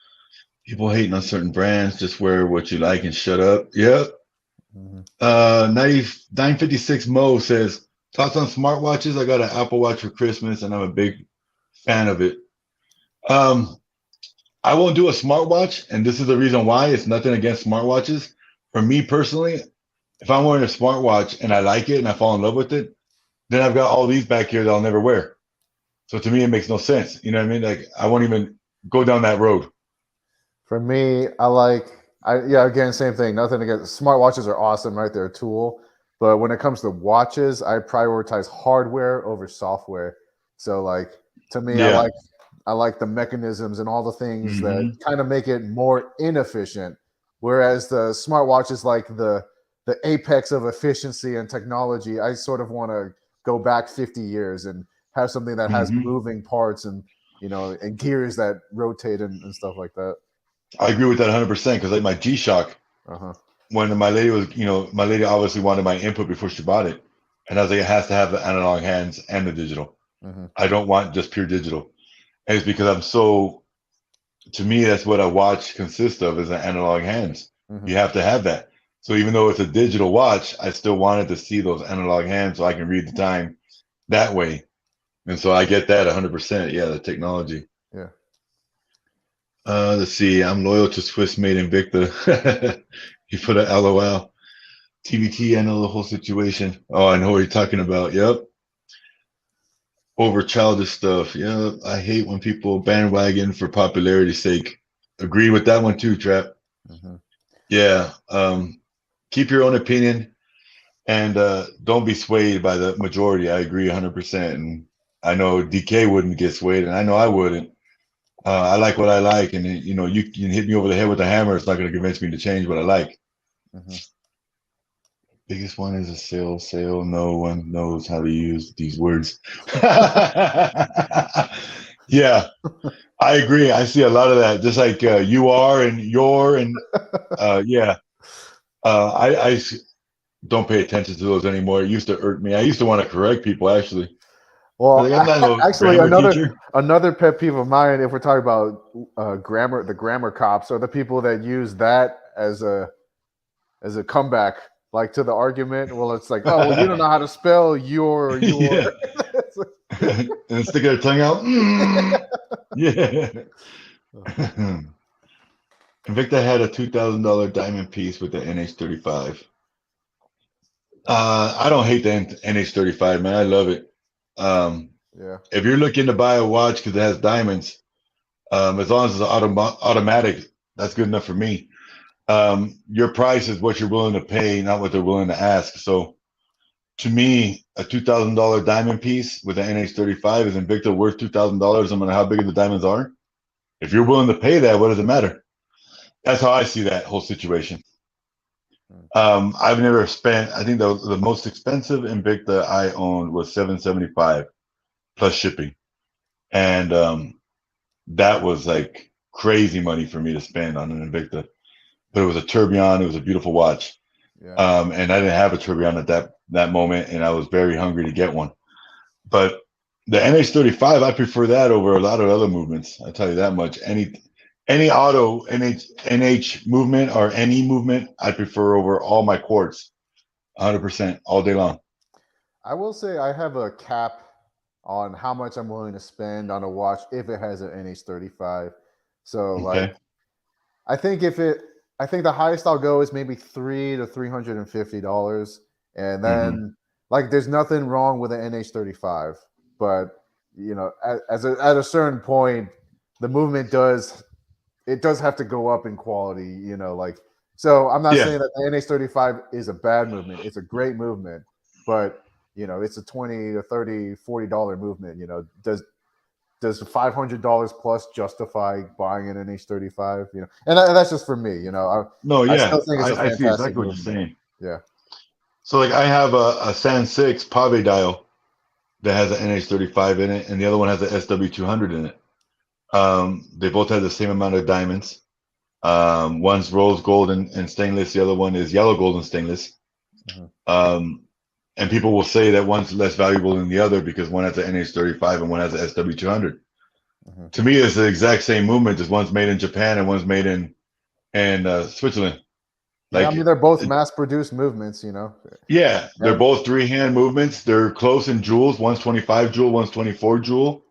People hating on certain brands. Just wear what you like and shut up. Yep. Hmm. 956 Mo says, thoughts on smartwatches? I got an Apple Watch for Christmas and I'm a big fan of it. Um, I won't do a smartwatch, and this is the reason why. It's nothing against smartwatches. For me personally, if I'm wearing a smartwatch and I like it and I fall in love with it, then I've got all these back here that I'll never wear. So to me, it makes no sense. You know what I mean? Like I won't even go down that road. For me, yeah, again, same thing. Nothing against smartwatches are awesome, right? They're a tool. But when it comes to watches, I prioritize hardware over software. So like to me, Yeah. I like the mechanisms and all the things that Hmm. kind of make it more inefficient. Whereas the smartwatch is like the apex of efficiency and technology. I sort of want to go back 50 years and have something that has Hmm. moving parts and and gears that rotate and stuff like that. I agree with that 100% because like my G-Shock, Uh-huh. when my lady was, my lady obviously wanted my input before she bought it. And I was like, it has to have the analog hands and the digital. Hmm. I don't want just pure digital. And it's because to me, that's what a watch consists of is an analog hands. You have to have that. So even though it's a digital watch, I still wanted to see those analog hands so I can read the time that way. And so I get that 100%. Yeah, the technology. Yeah. Let's see. I'm loyal to Swiss made Invicta. You put a LOL. TBT, I know the whole situation. Oh, I know what you're talking about. Yep. Over childish stuff. Yeah, I hate when people bandwagon for popularity's sake. Agree with that one too, Trap. Yeah. Keep your own opinion and don't be swayed by the majority. I agree 100%. And I know DK wouldn't get swayed, and I know I wouldn't. I like what I like, and you know, you can hit me over the head with a hammer. It's not going to convince me to change what I like. Biggest one is a sale. No one knows how to use these words. Yeah, I agree. I see a lot of that, just like you are and your and yeah. I don't pay attention to those anymore. It used to irk me. I used to want to correct people actually. Well, like, I'm not no actually, teacher. another pet peeve of mine, if we're talking about grammar, the grammar cops are the people that use that as a comeback, like to the argument. Well, it's like, oh, well, you don't know how to spell your. Yeah. And stick their tongue out. Yeah. Invicta had a $2,000 diamond piece with the NH35. I don't hate the NH35, man. I love it. Yeah. If you're looking to buy a watch because it has diamonds, as long as it's automatic, that's good enough for me. Your price is what you're willing to pay, not what they're willing to ask. So to me, a $2,000 diamond piece with an NH35 is Invicta worth $2,000 no matter how big the diamonds are. If you're willing to pay that, what does it matter? That's how I see that whole situation. I've never spent, I think the most expensive Invicta I owned was $775 plus shipping. And that was like crazy money for me to spend on an Invicta. But it was a tourbillon. It was a beautiful watch. Yeah. And I didn't have a tourbillon at that moment, and I was very hungry to get one. But the NH35, I prefer that over a lot of other movements. I tell you that much. Any auto NH movement or any movement, I prefer over all my quartz, 100% all day long. I will say I have a cap on how much I'm willing to spend on a watch if it has an NH35. So like, I think the highest I'll go is maybe $300 to $350, and then like there's nothing wrong with an NH35, but you know, at a certain point, the movement does have to go up in quality. You know, like, so I'm not saying that the NH35 is a bad movement; it's a great movement, but you know, it's a $20 to $30, $40 movement. You know, does $500 plus justify buying an NH35? You know, and that's just for me. You know, I still think it's a fantastic see exactly what movement. you're saying. Yeah. So like I have a San 6 Pave dial that has an NH35 in it, and the other one has an SW200 in it. They both have the same amount of diamonds. One's rose gold and stainless. The other one is yellow gold and stainless. And people will say that one's less valuable than the other because one has an NH35 and one has an SW200. To me, it's the exact same movement. Just one's made in Japan and one's made in Switzerland. Like, yeah, I mean, they're both mass-produced movements, you know. Yeah, they're both three-hand movements. They're close in joules. One's 25 joule, one's 24 joule.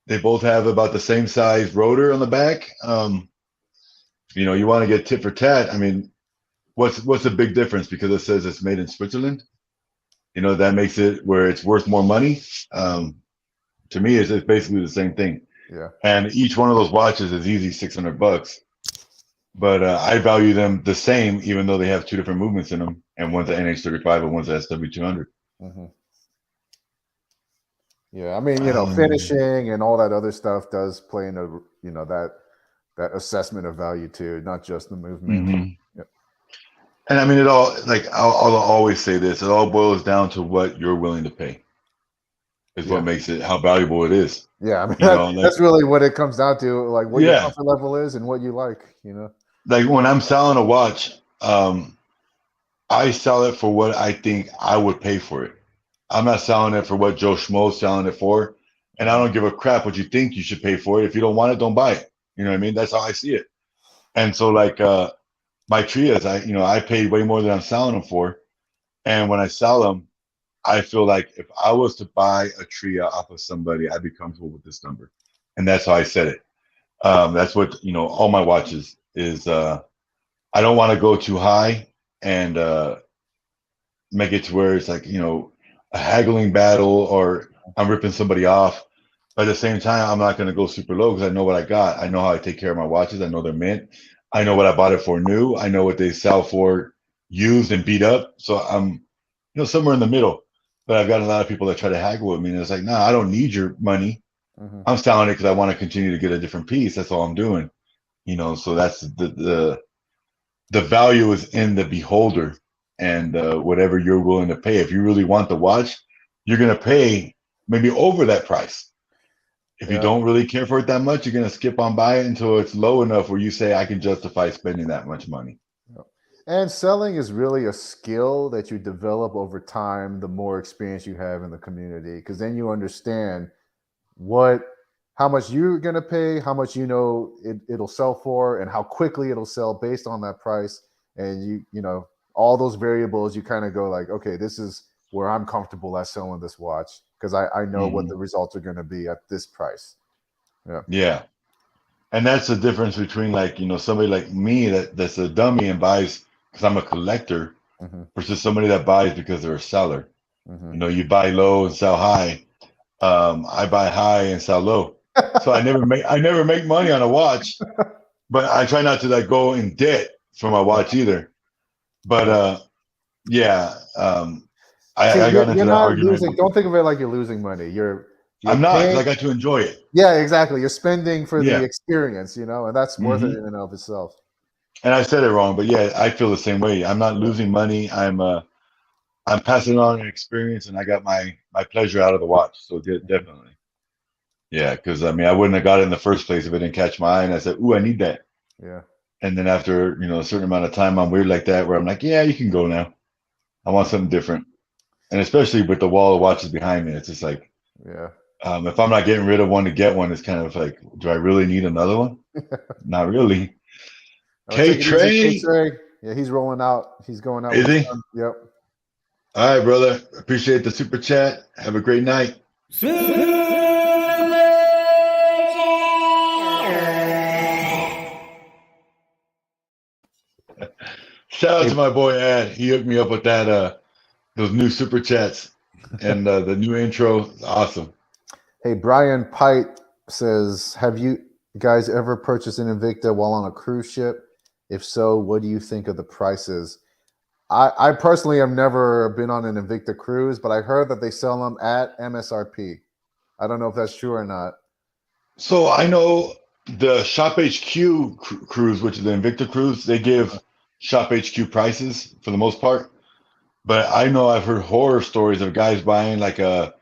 They both have about the same size rotor on the back. You know, you want to get tit for tat. I mean, what's the big difference? Because it says it's made in Switzerland. You know, that makes it where it's worth more money. To me, it's basically the same thing. Yeah. And each one of those watches is easy $600. But I value them the same, even though they have two different movements in them, and one's an NH35 and one's an SW200. Yeah, I mean, you know, finishing and all that other stuff does play into, you know, that assessment of value too, not just the movement. Yep. And I mean, it all, like, I'll always say this: it all boils down to what you're willing to pay. Is what makes it how valuable it is. Yeah, I mean, that's really what it comes down to, like what your comfort level is and what you like, you know. Like when I'm selling a watch, I sell it for what I think I would pay for it. I'm not selling it for what Joe Schmo's selling it for, and I don't give a crap what you think you should pay for it. If you don't want it, don't buy it. You know what I mean? That's how I see it. And so, like, my Trias, I paid way more than I'm selling them for. And when I sell them, I feel like if I was to buy a Tria off of somebody, I'd be comfortable with this number. And that's how I said it. That's what, all my watches is, I don't want to go too high and make it to where it's like, a haggling battle or I'm ripping somebody off. But at the same time, I'm not going to go super low because I know what I got. I know how I take care of my watches. I know they're mint. I know what I bought it for new. I know what they sell for used and beat up. So I'm, somewhere in the middle. But I've got a lot of people that try to haggle with me, and it's like, nah, I don't need your money. I'm selling it because I want to continue to get a different piece. That's all I'm doing. So that's the value is in the beholder and whatever you're willing to pay. If you really want the watch, you're going to pay maybe over that price. If you don't really care for it that much, you're going to skip on by it until it's low enough where you say, I can justify spending that much money. And selling is really a skill that you develop over time, the more experience you have in the community, because then you understand how much you're going to pay, how much it'll sell for, and how quickly it'll sell based on that price. And all those variables, you kind of go like, okay, this is where I'm comfortable at selling this watch because I know what the results are going to be at this price. Yeah. And that's the difference between somebody like me that's a dummy and buys because I'm a collector versus somebody that buys because they're a seller. You buy low and sell high. I buy high and sell low. So I never make money on a watch, but I try not to go in debt for my watch either. But I got into that argument. Don't think of it like you're losing money. I'm not, because I got to enjoy it. Yeah, exactly. You're spending for the experience, and that's worth it in and of itself. And I said it wrong, but yeah, I feel the same way. I'm not losing money. I'm passing on an experience, and I got my pleasure out of the watch. So definitely, yeah. Because I wouldn't have got it in the first place if it didn't catch my eye, and I said, "Ooh, I need that." Yeah. And then after a certain amount of time, I'm weird like that, where I'm like, "Yeah, you can go now. I want something different." And especially with the wall of watches behind me, it's just like, yeah. If I'm not getting rid of one to get one, it's kind of like, do I really need another one? Not really. K-Trey. Yeah, he's rolling out. He's going out. Is he? Yep. All right, brother. Appreciate the super chat. Have a great night. Shout out to my boy Ad. He hooked me up with that those new super chats and the new intro. Awesome. Hey, Brian Pite says, have you guys ever purchased an Invicta while on a cruise ship? If so, what do you think of the prices? I personally have never been on an Invicta cruise, but I heard that they sell them at MSRP. I don't know if that's true or not. So I know the Shop HQ cruise, which is the Invicta cruise, they give Shop HQ prices for the most part. But I know I've heard horror stories of guys buying like a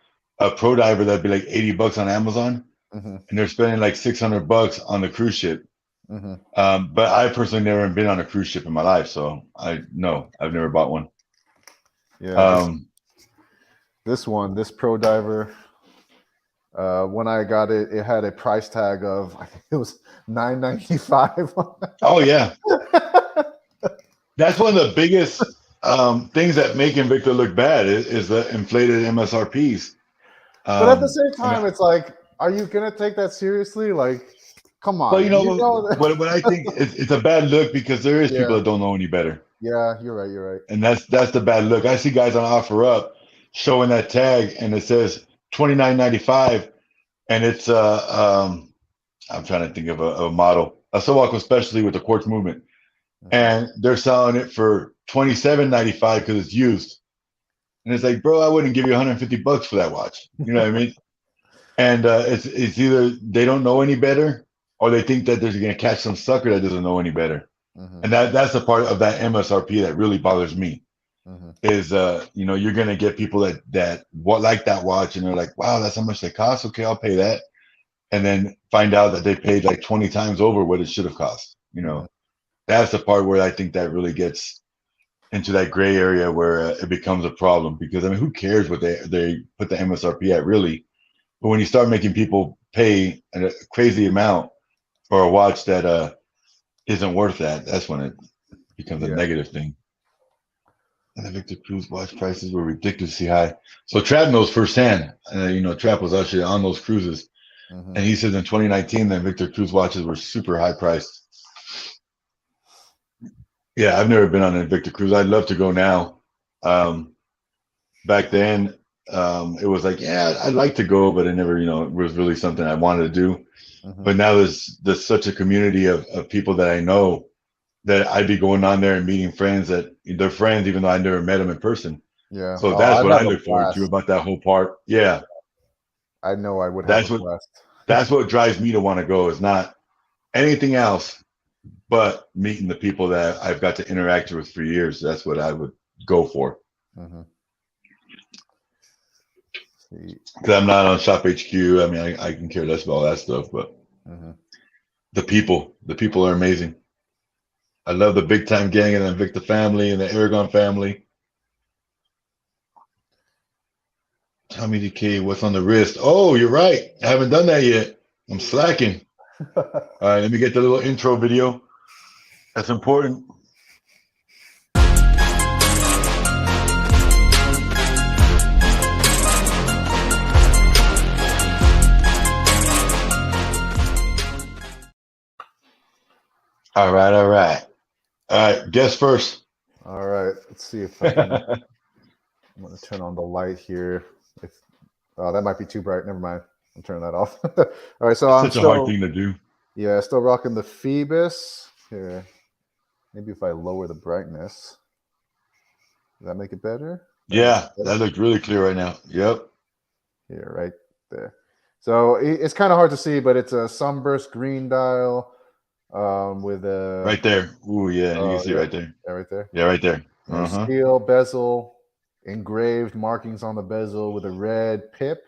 pro diver that'd be like $80 on Amazon, and they're spending like $600 on the cruise ship. But I personally never been on a cruise ship in my life, so I've never bought one. Yeah. This pro diver, when I got it, it had a price tag of, I think it was $995. Oh yeah, that's one of the biggest things that make Invicta look bad is the inflated MSRPs. But at the same time, it's like, are you gonna take that seriously? Like, come on. Well, what I think it's a bad look because there is people that don't know any better. Yeah, you're right. And that's the bad look. I see guys on OfferUp showing that tag and it says $29.95, and it's I'm trying to think of a model, a Sowako especially with the quartz movement, and they're selling it for $27.95 because it's used. And it's like, bro, I wouldn't give you $150 for that watch. You know what I mean? And it's either they don't know any better, or they think that they're going to catch some sucker that doesn't know any better. And that's the part of that MSRP that really bothers me. Is you're going to get people that like that watch, and they're like, wow, that's how much they cost. Okay, I'll pay that, and then find out that they paid like 20 times over what it should have cost. That's the part where I think that really gets into that gray area where it becomes a problem, because who cares what they put the MSRP at really? But when you start making people pay a crazy amount for a watch that isn't worth that, that's when it becomes a negative thing. And the Victor Cruz watch prices were ridiculously high. So Trap knows firsthand. Trap was actually on those cruises. And he says in 2019 that Victor Cruz watches were super high priced. Yeah, I've never been on a Victor Cruz. I'd love to go now. Back then, it was like, yeah, I'd like to go, but it never, it was really something I wanted to do. But now there's such a community of people that I know that I'd be going on there and meeting friends that they're friends, even though I never met them in person. Yeah. So that's what I look forward to about that whole part. Yeah. I know I would have a blast. That's what drives me to want to go, is not anything else but meeting the people that I've got to interact with for years. That's what I would go for. Because I'm not on Shop HQ. I mean, I can care less about all that stuff, but the people are amazing. I love the Big Time Gang and the Victor family and the Aragon family. Tommy DK, what's on the wrist? Oh, you're right. I haven't done that yet. I'm slacking. All right, let me get the little intro video. That's important. All right. All right, guess first. All right, let's see if I can. I'm going to turn on the light here. That might be too bright. Never mind. I'm turning that off. All right, so I'm such a hard thing to do. Yeah, still rocking the Phoebus. Here, maybe if I lower the brightness, does that make it better? Yeah, that looked really clear right now. Yep. Here, right there. So it's kind of hard to see, but it's a sunburst green dial with a right there. Ooh, yeah, you can see right there. Yeah, right there. Yeah, right there. Steel bezel, engraved markings on the bezel with a red pip.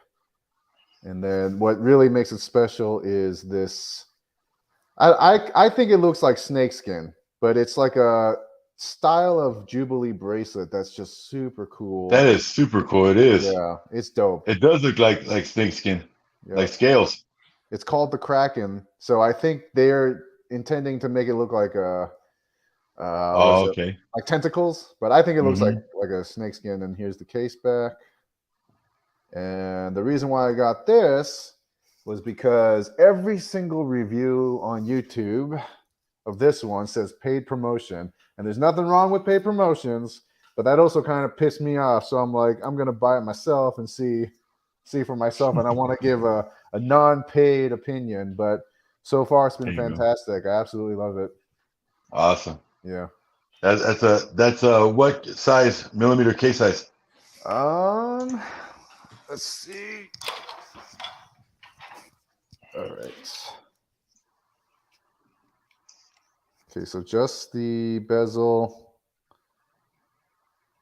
And then what really makes it special is this. I think it looks like snakeskin, but it's like a style of Jubilee bracelet that's just super cool. That is super cool. It is. Yeah, it's dope. It does look like snakeskin, like scales. It's called the Kraken. So I think they're intending to make it look like a like tentacles, but I think it looks like a snakeskin. And here's the case back. And the reason why I got this was because every single review on YouTube of this one says paid promotion, and there's nothing wrong with paid promotions, but that also kind of pissed me off. So I'm like, I'm gonna buy it myself and see for myself, and I want to give a non-paid opinion, but so far it's been fantastic. I absolutely love it. Awesome. Yeah. That's what size, millimeter case size? Let's see. All right. Okay, so just the bezel.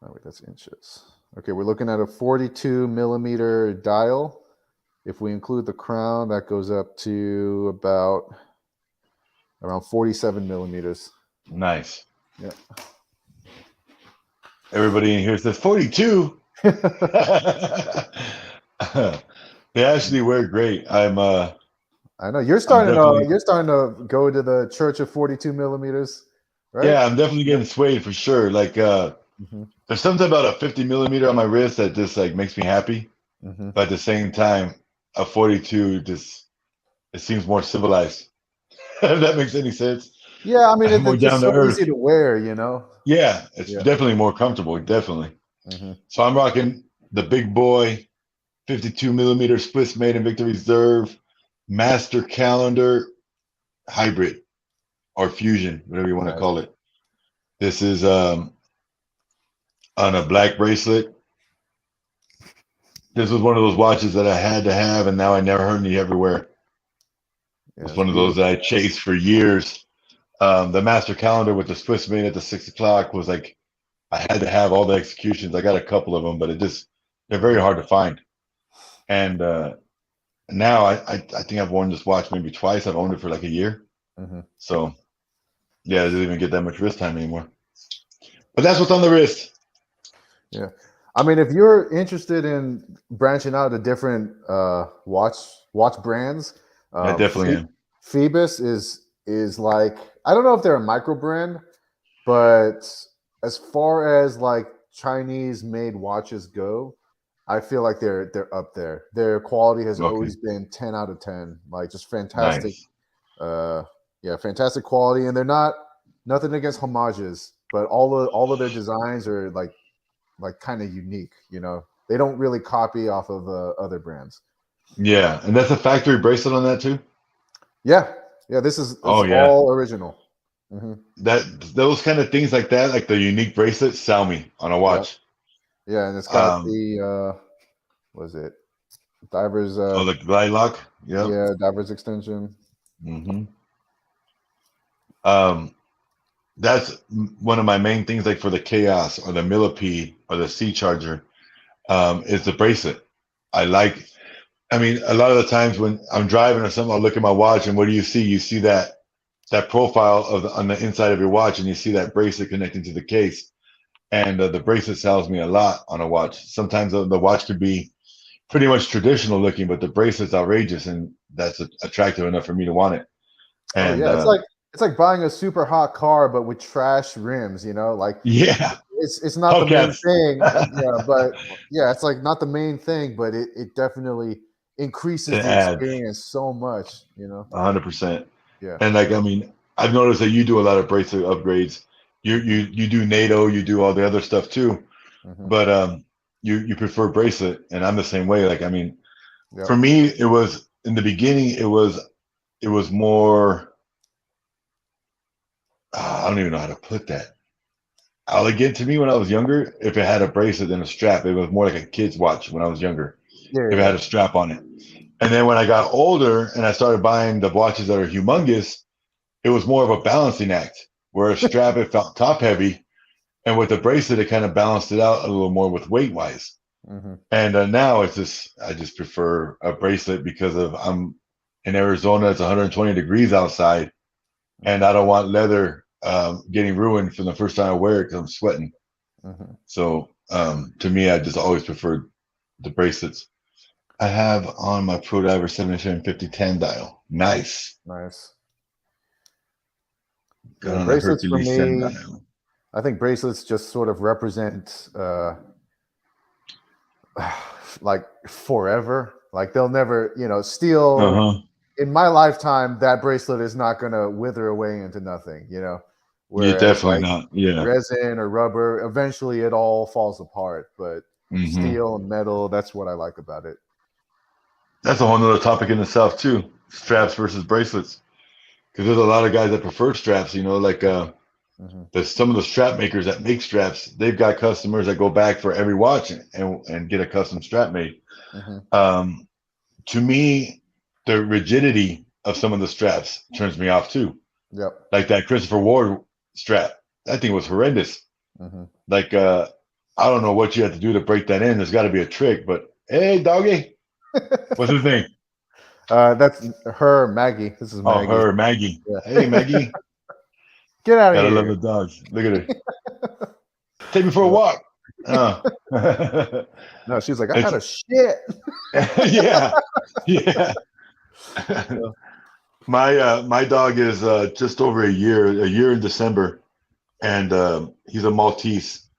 Oh, wait, that's inches. Okay, we're looking at a 42 millimeter dial. If we include the crown, that goes up to about around 47 millimeters. Nice. Yeah. Everybody in here says 42. They actually wear great. I know you're starting to go to the church of 42 millimeters, right? Yeah, I'm definitely getting swayed for sure. Like there's something about a 50 millimeter on my wrist that just like makes me happy. But at the same time, a 42 just it seems more civilized. If that makes any sense. Yeah, I mean it's just so easy to wear, Yeah, it's definitely more comfortable, definitely. So I'm rocking the big boy 52 millimeter Swiss made in Victor Reserve Master Calendar Hybrid or Fusion, whatever you want to call it. This is on a black bracelet. This was one of those watches that I had to have, and now I never heard me everywhere. It's one of those that I chased for years. The Master Calendar with the Swiss made at the 6 o'clock was like, I had to have all the executions. I got a couple of them, but they're very hard to find. And now I think I've worn this watch maybe twice. I've owned it for like a year. So yeah, it doesn't even get that much wrist time anymore. But that's what's on the wrist. Yeah. I mean, if you're interested in branching out to different watch brands, I definitely am. Phoebus is like, I don't know if they're a micro brand, But as far as like Chinese made watches go, I feel like they're up there. Their quality has Okay. always been 10 out of 10. Like just fantastic. Nice. Yeah, fantastic quality. And they're not nothing against homages, but all of their designs are like kind of unique, you know. They don't really copy off of other brands. Yeah, and that's a factory bracelet on that too. Yeah. Yeah, this is Oh yeah, all original. Mm-hmm. that those kind of things like that, like the unique bracelet, sell me on a Yep. watch. Yeah, and it's got the what is it? Divers Oh, the glide lock. Yep. yeah, divers extension. hmm Um, that's one of my main things, like for the Chaos or the Millipede or the Sea Charger, is the bracelet. I like. I mean, a lot of the times when I'm driving or something, I'll look at my watch, and what do you see? You see that profile of on the inside of your watch, and you see that bracelet connecting to the case. And the bracelet sells me a lot on a watch. Sometimes the watch could be pretty much traditional looking, but the bracelet's outrageous, and that's attractive enough for me to want it. Oh And yeah, it's like buying a super hot car but with trash rims, you know? Like yeah, it's not the main hubcaps. thing. Yeah, but yeah, it's like not the main thing, but it definitely increases It the adds experience so much, you know. 100%. Yeah. And like, I mean, I've noticed that you do a lot of bracelet upgrades. You do NATO, you do all the other stuff too, Mm-hmm. but you prefer bracelet, and I'm the same way. Like, I mean, Yep. for me, it was in the beginning, it was more. I don't even know how to put that. Again, to me, when I was younger, if it had a bracelet and a strap, it was more like a kid's watch when I was younger. Yeah, If it had a strap on it, and then when I got older and I started buying the watches that are humongous, it was more of a balancing act. Where a strap, it felt top heavy, and with the bracelet, it kind of balanced it out a little more with weight wise. mm-hmm. And now I just prefer a bracelet because of I'm in Arizona. It's 120 degrees outside, and I don't want leather getting ruined from the first time I wear it because I'm sweating. Mm-hmm. So to me, I just always preferred the bracelets. I have on my Pro Diver 7750-10 dial. Nice. Nice. Got Yeah, on a bracelets for Hercules 10 me, dial. I think bracelets just sort of represent like forever. Like they'll never, you know, steel Uh-huh. in my lifetime, that bracelet is not gonna wither away into nothing, you know. Yeah, Whereas definitely like not. Yeah. resin or rubber, eventually it all falls apart. But hmm steel and metal, that's what I like about it. That's a whole nother topic in itself too. Straps versus bracelets. Because there's a lot of guys that prefer straps, you know, like Mm-hmm. there's some of the strap makers that make straps. They've got customers that go back for every watch and get a custom strap made. Mm-hmm. To me, the rigidity of some of the straps turns me off too. Yep. Like that Christopher Ward strap, that thing was horrendous. Mm-hmm. Like I don't know what you have to do to break that in. There's got to be a trick. But hey, doggy, what's his name? That's her, Maggie. This is Oh, Maggie. her, Maggie. Yeah. Hey, Maggie. Get out of Gotta love here. the dogs. Look at her. Take me for a walk. No, she's like, I had a shit. Yeah, yeah. My dog is just over a year in December, and he's a Maltese,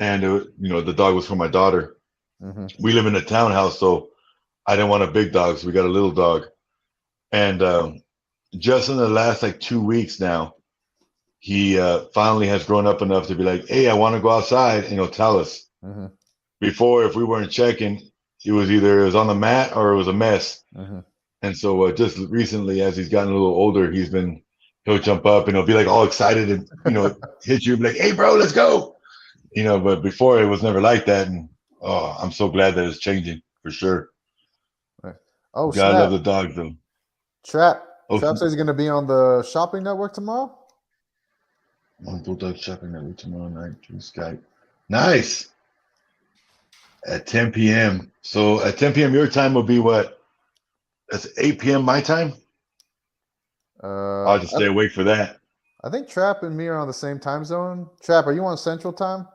and you know the dog was for my daughter. Mm-hmm. We live in a townhouse, so I didn't want a big dog, so we got a little dog. And just in the last like 2 weeks now, he finally has grown up enough to be like, "Hey, I want to go outside," and he'll tell us. Mm-hmm. Before, if we weren't checking, it was on the mat or it was a mess. Mm-hmm. And so just recently, as he's gotten a little older, he'll jump up and he'll be like all excited and hit you and be like, "Hey, bro, let's go!" But before it was never like that, and I'm so glad that it's changing for sure. Oh, Gotta snap. love the dog though. Trap Oh, says he's going to be on the shopping network tomorrow. on Bulldog Shopping Network tomorrow night through Skype. Nice. At 10 p.m. So at 10 p.m. your time will be what? That's 8 p.m. my time. I'll just stay awake for that. I think Trap and me are on the same time zone. Trap, are you on Central Time?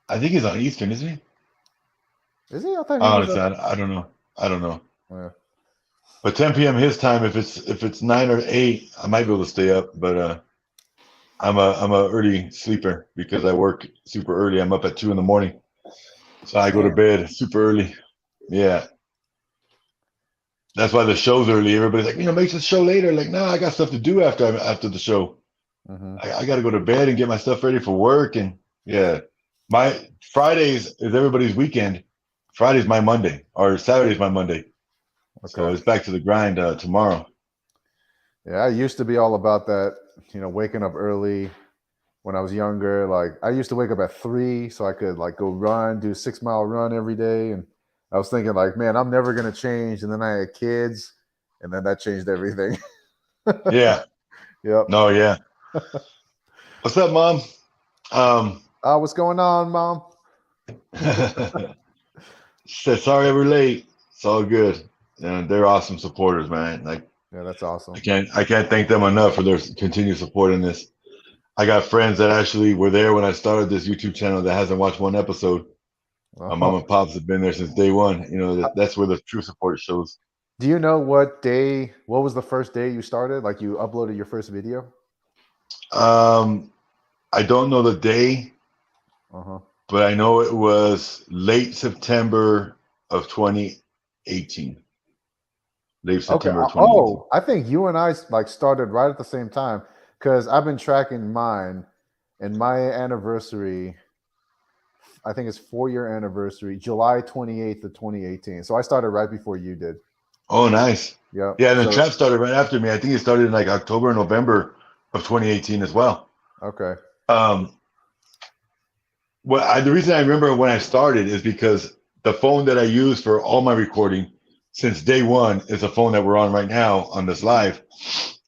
I think he's on Eastern, isn't he? Is he? I thought he Honestly, was. I don't know. I don't know. Yeah. But 10 p.m. his time, if it's 9 or 8, I might be able to stay up. But I'm a early sleeper because I work super early. I'm up at 2 in the morning, so I go to Damn. bed super early. Yeah, that's why the show's early. Everybody's like, make the show later. Like, no, I got stuff to do after the show. Mm-hmm. I got to go to bed and get my stuff ready for work. And yeah, my Fridays is everybody's weekend. Friday's my Monday, or Saturday's my Monday. So Okay. it's back to the grind tomorrow. Yeah, I used to be all about that, waking up early when I was younger. Like I used to wake up at 3 so I could like go run, do a 6 mile run every day. And I was thinking like, man, I'm never gonna change. And then I had kids, and then that changed everything. Yeah. Yep. No, yeah. What's up, Mom? What's going on, Mom? Said sorry we're late. It's all good. And they're awesome supporters, man. Like Yeah, that's awesome. I can't thank them enough for their continued support in this. I got friends that actually were there when I started this YouTube channel that hasn't watched one episode. My mom and pops have been there since day one. That's where the true support shows. Do you know what was the first day you started? Like you uploaded your first video? I don't know the day, but I know it was late September of 2018. Late September of 2018. Oh, I think you and I like started right at the same time because I've been tracking mine, and my anniversary, I think it's 4-year anniversary, July 28th of 2018. So I started right before you did. Oh, nice. Yeah. Yeah, and then Trap started right after me. I think it started in like October or November of 2018 as well. Okay. The reason I remember when I started is because the phone that I use for all my recording since day one is a phone that we're on right now on this live.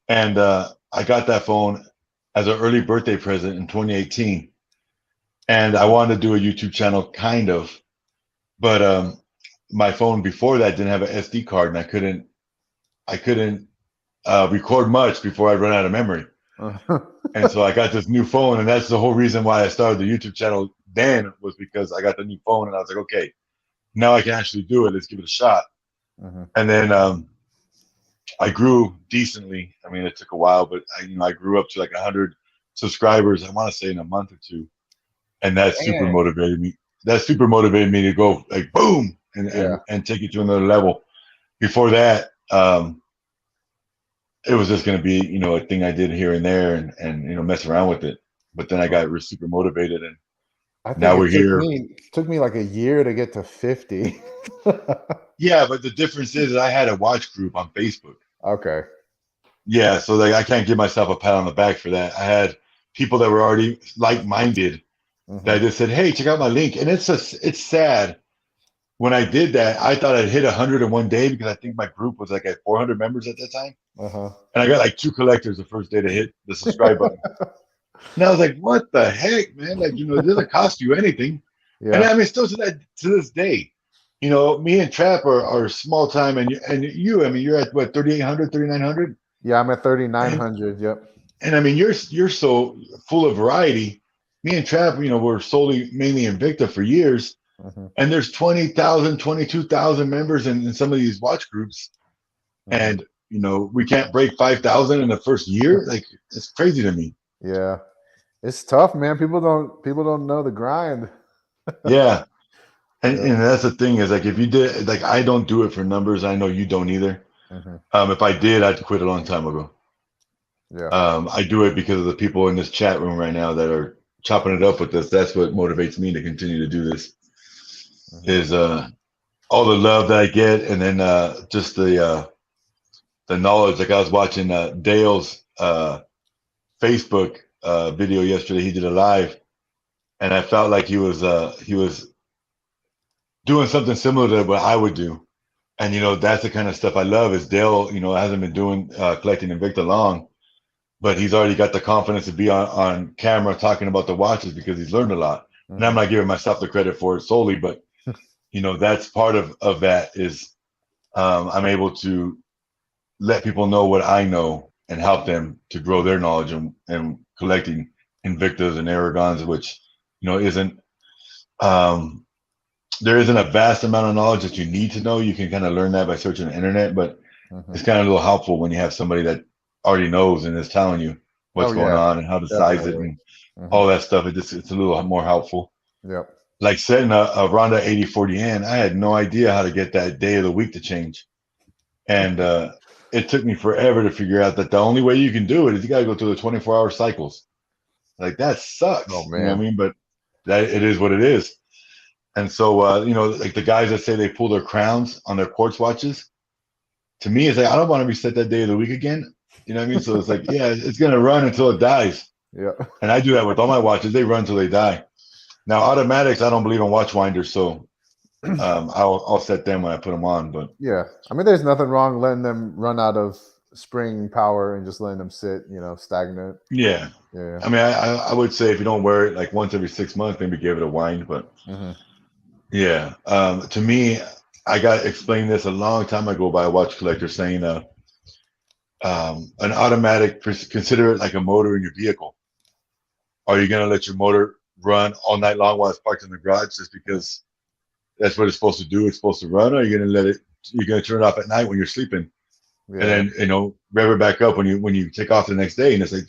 And I got that phone as an early birthday present in 2018. And I wanted to do a YouTube channel kind of, but my phone before that didn't have an SD card, and I couldn't record much before I run out of memory. And so I got this new phone, and that's the whole reason why I started the YouTube channel then, was because I got the new phone, and I was like, okay, now I can actually do it. Let's give it a shot. And then I grew decently. I mean, it took a while, but I grew up to like 100 subscribers, I want to say in a month or two. And that super motivated me. That super motivated me to go like boom and take it to another level. Before that, it was just going to be, a thing I did here and there and mess around with it. But then I got super motivated, and now we're here. It took me like a year to get to 50. Yeah, but the difference is I had a watch group on Facebook. Okay. Yeah, so like I can't give myself a pat on the back for that. I had people that were already like-minded that just said, "Hey, check out my link." And it's sad. When I did that, I thought I'd hit 100 in one day because I think my group was like at 400 members at that time. And I got like 2 collectors the first day to hit the subscribe button. And I was like, what the heck, man? Like, it doesn't cost you anything. Yeah. And I mean, still to this day, me and Trap are small time, and you, I mean, you're at what, 3,800, 3,900? Yeah, I'm at 3,900. Yep. And I mean, you're so full of variety. Me and Trap, we're mainly Invicta for years. And there's 20,000, 22,000 members in some of these watch groups. And, we can't break 5,000 in the first year. Like, it's crazy to me. Yeah. It's tough, man. People don't know the grind. Yeah. And that's the thing is, like, if you did, like, I don't do it for numbers. I know you don't either. If I did, I'd quit a long time ago. Yeah. I do it because of the people in this chat room right now that are chopping it up with us. That's what motivates me to continue to do this. Is all the love that I get, and then just the knowledge. Like I was watching Dale's Facebook video yesterday. He did a live, and I felt like he was doing something similar to what I would do. And that's the kind of stuff I love. Is Dale, hasn't been doing collecting Invicta long, but he's already got the confidence to be on camera talking about the watches because he's learned a lot. And I'm not giving myself the credit for it solely, but that's part of that is I'm able to let people know what I know and help them to grow their knowledge and collecting Invictas and Aragons, which isn't there isn't a vast amount of knowledge that you need to know. You can kind of learn that by searching the internet, but it's kind of a little helpful when you have somebody that already knows and is telling you. what's going yeah, on and how to size it definitely. and all that stuff. It's a little more helpful. Yep. Like setting a Ronda 8040N, I had no idea how to get that day of the week to change. And it took me forever to figure out that the only way you can do it is you got to go through the 24-hour cycles. Like that Oh sucks. You know what I man. mean? But that it is what it is. And so, like the guys that say they pull their crowns on their quartz watches, to me, it's like, I don't want to reset that day of the week again. You know what I mean? So it's like, yeah, it's going to run until it dies. Yeah. And I do that with all my watches. They run until they die. Now, automatics, I don't believe in watch winders. So I'll set them when I put them on. But Yeah. I mean, there's nothing wrong letting them run out of spring power and just letting them sit, stagnant. yeah, Yeah. I mean, I would say if you don't wear it like once every 6 months, maybe give it a wind. But yeah, to me, I got explained this a long time ago by a watch collector saying an automatic, consider it like a motor in your vehicle. Are you going to let your motor run all night long while it's parked in the garage just because that's what it's supposed to do? It's supposed to run, or are you going to you're going to turn it off at night when you're sleeping, Yeah. and then rev it back up when you take off the next day? And it's like,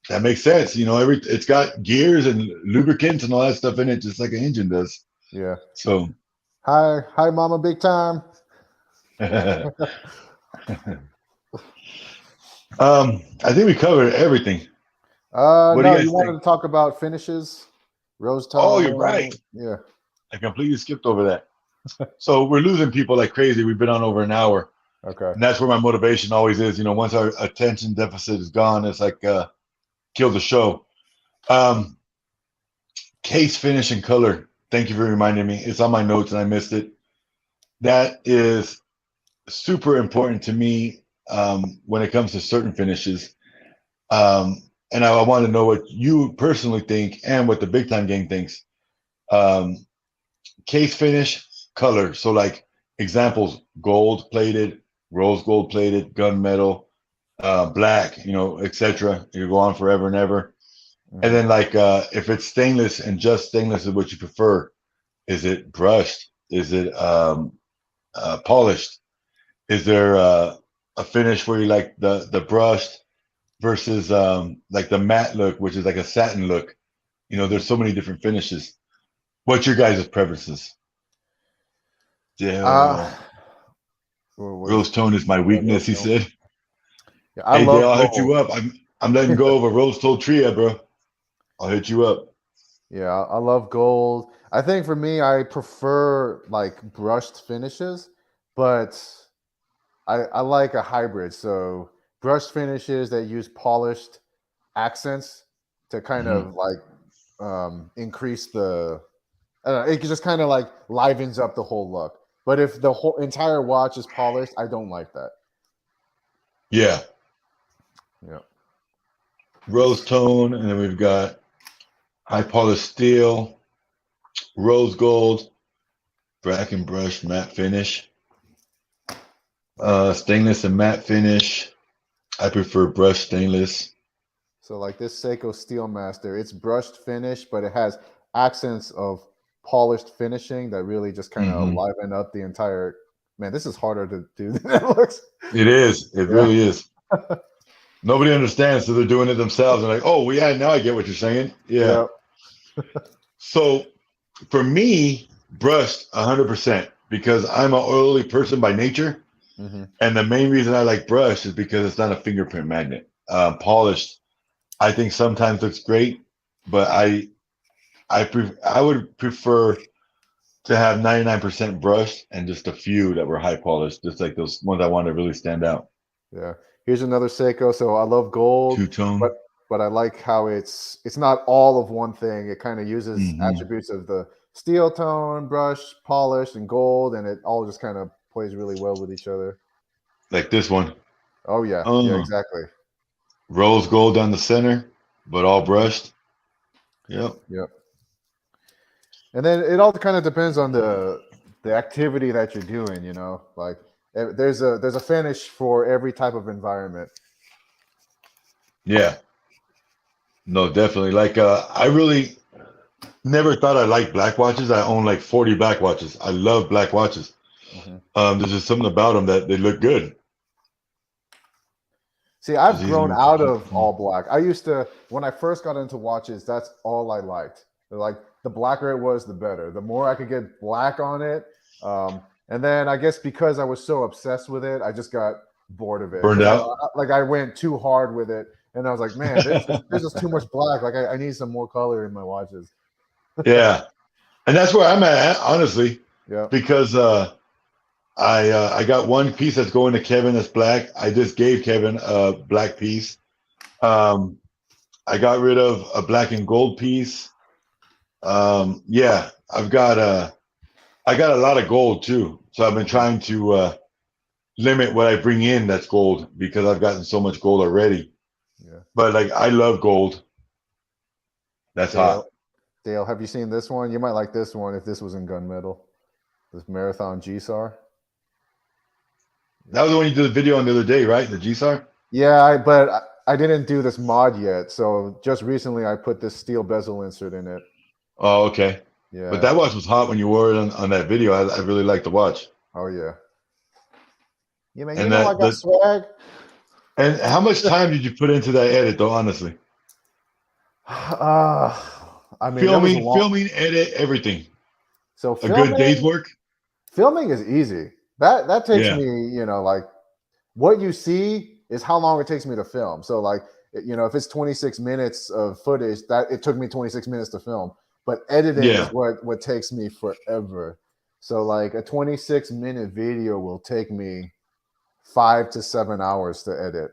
that makes sense. It's got gears and lubricants and all that stuff in it, just like an engine does. Yeah. So, Hi, Mama, big time. I think we covered everything. What do No, you you guys wanted think? to talk about finishes, rose Oh, you're right. tone. Yeah. I completely skipped over that. So we're losing people like crazy. We've been on over an hour. Okay. And that's where my motivation always is. Once our attention deficit is gone, it's like kill the show. Case finish and color. Thank you for reminding me. It's on my notes and I missed it. That is super important to me when it comes to certain finishes. And I want to know what you personally think and what the Big Time Gang thinks. Case finish, color. So like examples: gold plated, rose gold plated, gunmetal, black, etc. You go on forever and ever. And then like if it's stainless and just stainless is what you prefer, is it brushed? Is it polished? Is there a finish where you like the brushed versus like the matte look, which is like a satin look? There's so many different finishes. What's your guys' preferences? Uh, Dale, what rose is tone is my weakness, rose he tone? said. Yeah, I Hey Dale, love I'll hit gold. you up. I'm letting go of a rose gold tria, bro. I'll hit you up. Yeah, I love gold. I think for me, I prefer like brushed finishes, but I like a hybrid. So brushed finishes that use polished accents to kind Mhm. of like increase the it just kind of like livens up the whole look. But if the whole entire watch is polished, I don't like that. Yeah, Yeah. rose tone, and then we've got high polished steel, rose gold, black and brush matte finish, stainless and matte finish. I prefer brushed stainless. So like this Seiko Steelmaster, it's brushed finish, but it has accents of polished finishing that really just kind of Hmm. liven up the entire. Man, this is harder to do than it looks. It is. It Yeah. really is. Nobody understands, so they're doing it themselves. They're like, "Oh, well, yeah, now I get what you're saying." Yeah. Yeah. So for me, brushed 100% because I'm an oily person by nature, Hmm. and the main reason I like brushed is because it's not a fingerprint magnet. Polished, I think sometimes looks great, but I would prefer to have 99% brushed and just a few that were high polished, just like those ones I want to really stand out. Yeah. Here's another Seiko. So I love gold, Two tone. but I like how it's not all of one thing. It kind of uses Hmm. attributes of the steel tone, brush, polish, and gold, and it all just kind of plays really well with each other. Like this one. Oh yeah, yeah, Uh, exactly. Rose gold down the center, but all brushed. Yep. Yep. And then it all kind of depends on the activity that you're doing. Like there's a finish for every type of environment. Yeah. No, definitely. Like I really never thought I liked black watches. I own like 40 black watches. I love black watches. Hmm. There's just something about them that they look good. See, I've Just grown easier. out of all black. I used to, when I first got into watches, that's all I liked. Like the blacker it was, the better. The more I could get black on it. And then I guess because I was so obsessed with it, I just got bored of it. Burned Because out. I went too hard with it. And I was like, man, there's just too much black. Like I need some more color in my watches. Yeah, and that's where I'm at, honestly, Yeah. because I got one piece that's going to Kevin that's black. I just gave Kevin a black piece. I got rid of a black and gold piece. Yeah, I got a lot of gold too. So I've been trying to limit what I bring in that's gold because I've gotten so much gold already. Yeah. But like I love gold. That's hot. Dale, have you seen this one? You might like this one if this was in gunmetal. This Marathon GSAR. That was the one you did the video on the other day, right? The GSAR? Yeah, but I didn't do this mod yet. So just recently I put this steel bezel insert in it. Oh, okay. Yeah. But that watch was hot when you wore it on that video. I really like the watch. Oh, yeah. Yeah, man, And you know I got swag. And how much time did you put into that edit, though, honestly? I mean, filming, edit, everything. So a good day's work? Filming is easy. That takes me, you know, like what you see is how long it takes me to film. So like, you know, if it's 26 minutes of footage, that it took me 26 minutes to film. But editing is what takes me forever. So like a 26-minute video will take me 5 to 7 hours to edit.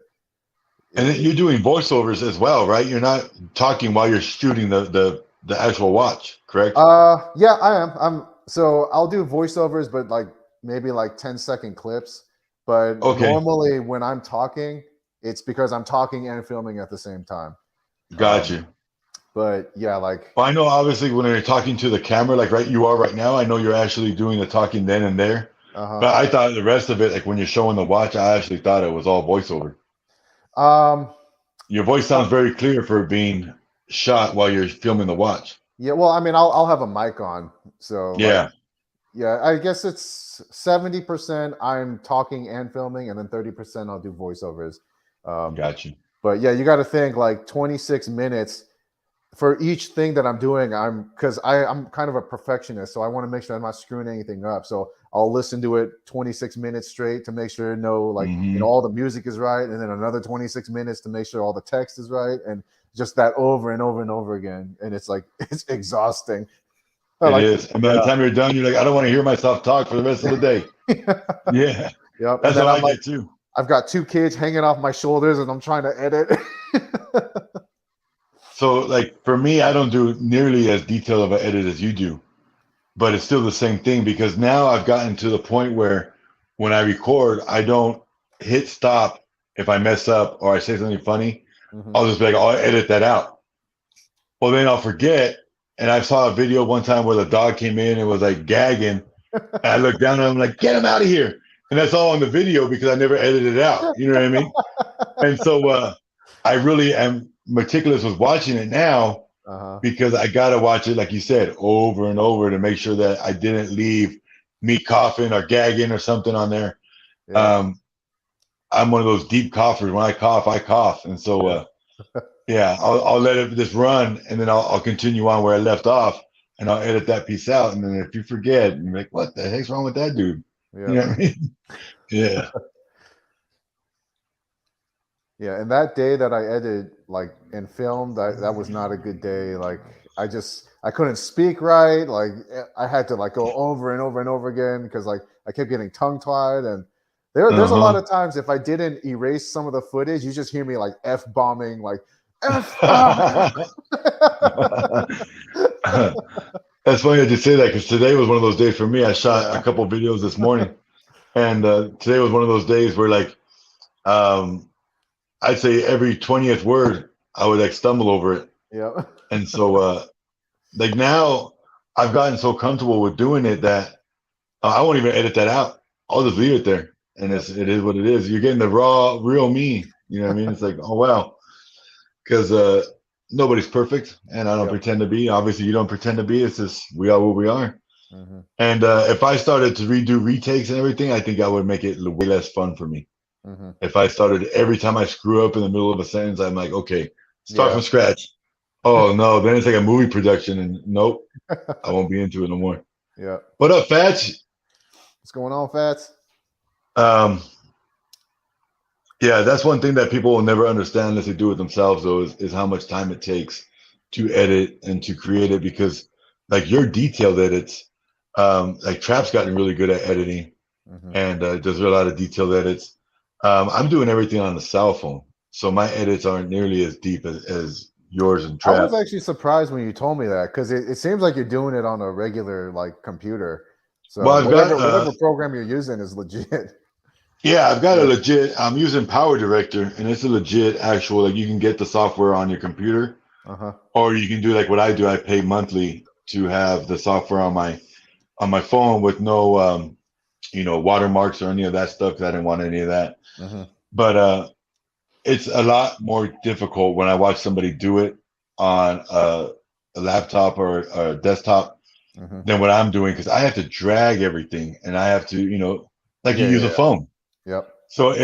And then you're doing voiceovers as well, right? You're not talking while you're shooting the actual watch, correct? Yeah, I am. So I'll do voiceovers, but like maybe like 10-second clips. But normally when I'm talking, it's because I'm talking and filming at the same time. Gotcha. But yeah, like I know obviously when you're talking to the camera, like you are right now, I know you're actually doing the talking then and there. But I thought the rest of it, like when you're showing the watch, I actually thought it was all voiceover. Your voice sounds very clear for being shot while you're filming the watch. Yeah, well, I mean, I'll have a mic on, so yeah, like, yeah. I guess it's 70% I'm talking and filming, and then 30% I'll do voiceovers. Got you. But yeah, you got to think like 26 minutes for each thing that I'm doing. Because I'm kind of a perfectionist, so I want to make sure I'm not screwing anything up. So I'll listen to it 26 minutes straight to make sure you know, all the music is right, and then another 26 minutes to make sure all the text is right, and just that over and over and over again. And it's like it's exhausting. It is. And by the time you're done, you're like, I don't want to hear myself talk for the rest of the day. Yeah. Yep. That's what I get too. I've got 2 kids hanging off my shoulders, and I'm trying to edit. So, like for me, I don't do nearly as detailed of an edit as you do, but it's still the same thing because now I've gotten to the point where when I record, I don't hit stop if I mess up or I say something funny. I'll just be like, I'll edit that out. Well, then I'll forget. And I saw a video one time where the dog came in and was like gagging. And I looked down and I'm like, get him out of here. And that's all on the video because I never edited it out. You know what I mean? And so I really am meticulous with watching it now because I got to watch it, like you said, over and over to make sure that I didn't leave me coughing or gagging or something on there. Yeah. I'm one of those deep coughers. When I cough. And so, I'll let it just run and then I'll continue on where I left off and I'll edit that piece out. And then if you forget, you're like, what the heck's wrong with that dude? Yeah. You know what I mean? Yeah. Yeah, and that day that I edited like and filmed, that was not a good day. Like I couldn't speak right. Like I had to like go over and over and over again because like I kept getting tongue tied. And there's a lot of times if I didn't erase some of the footage, you just hear me like F-bombing, like F-bomb. That's funny that you say that because today was one of those days for me. I shot a couple videos this morning, and today was one of those days where like I'd say every 20th word I would like stumble over it. Yeah. And so like now I've gotten so comfortable with doing it that I won't even edit that out. I'll just leave it there. And it is what it is. You're getting the raw, real me. You know what I mean? It's like, oh wow. Because nobody's perfect and I don't pretend to be. Obviously you don't pretend to be. It's just we are what we are. And if I started to redo retakes and everything, I think I would make it way less fun for me. If I started every time I screw up in the middle of a sentence, I'm like, okay, start from scratch. Oh no, then it's like a movie production, and nope, I won't be into it no more. Yeah. What up, Fats? What's going on, Fats? Yeah, that's one thing that people will never understand unless they do it themselves, though, is how much time it takes to edit and to create it. Because like your detailed edits, like Trap's gotten really good at editing and does a lot of detailed edits. I'm doing everything on the cell phone, so my edits aren't nearly as deep as yours and Trap. I was actually surprised when you told me that, because it seems like you're doing it on a regular like computer. So well, whatever program you're using is legit. Yeah, I've got a legit. I'm using Power Director, and it's a legit actual. Like you can get the software on your computer, or you can do like what I do. I pay monthly to have the software on my phone with no watermarks or any of that stuff, because I didn't want any of that. But it's a lot more difficult when I watch somebody do it on a laptop or a desktop than what I'm doing, because I have to drag everything, and I have to, you use a phone. Yep. So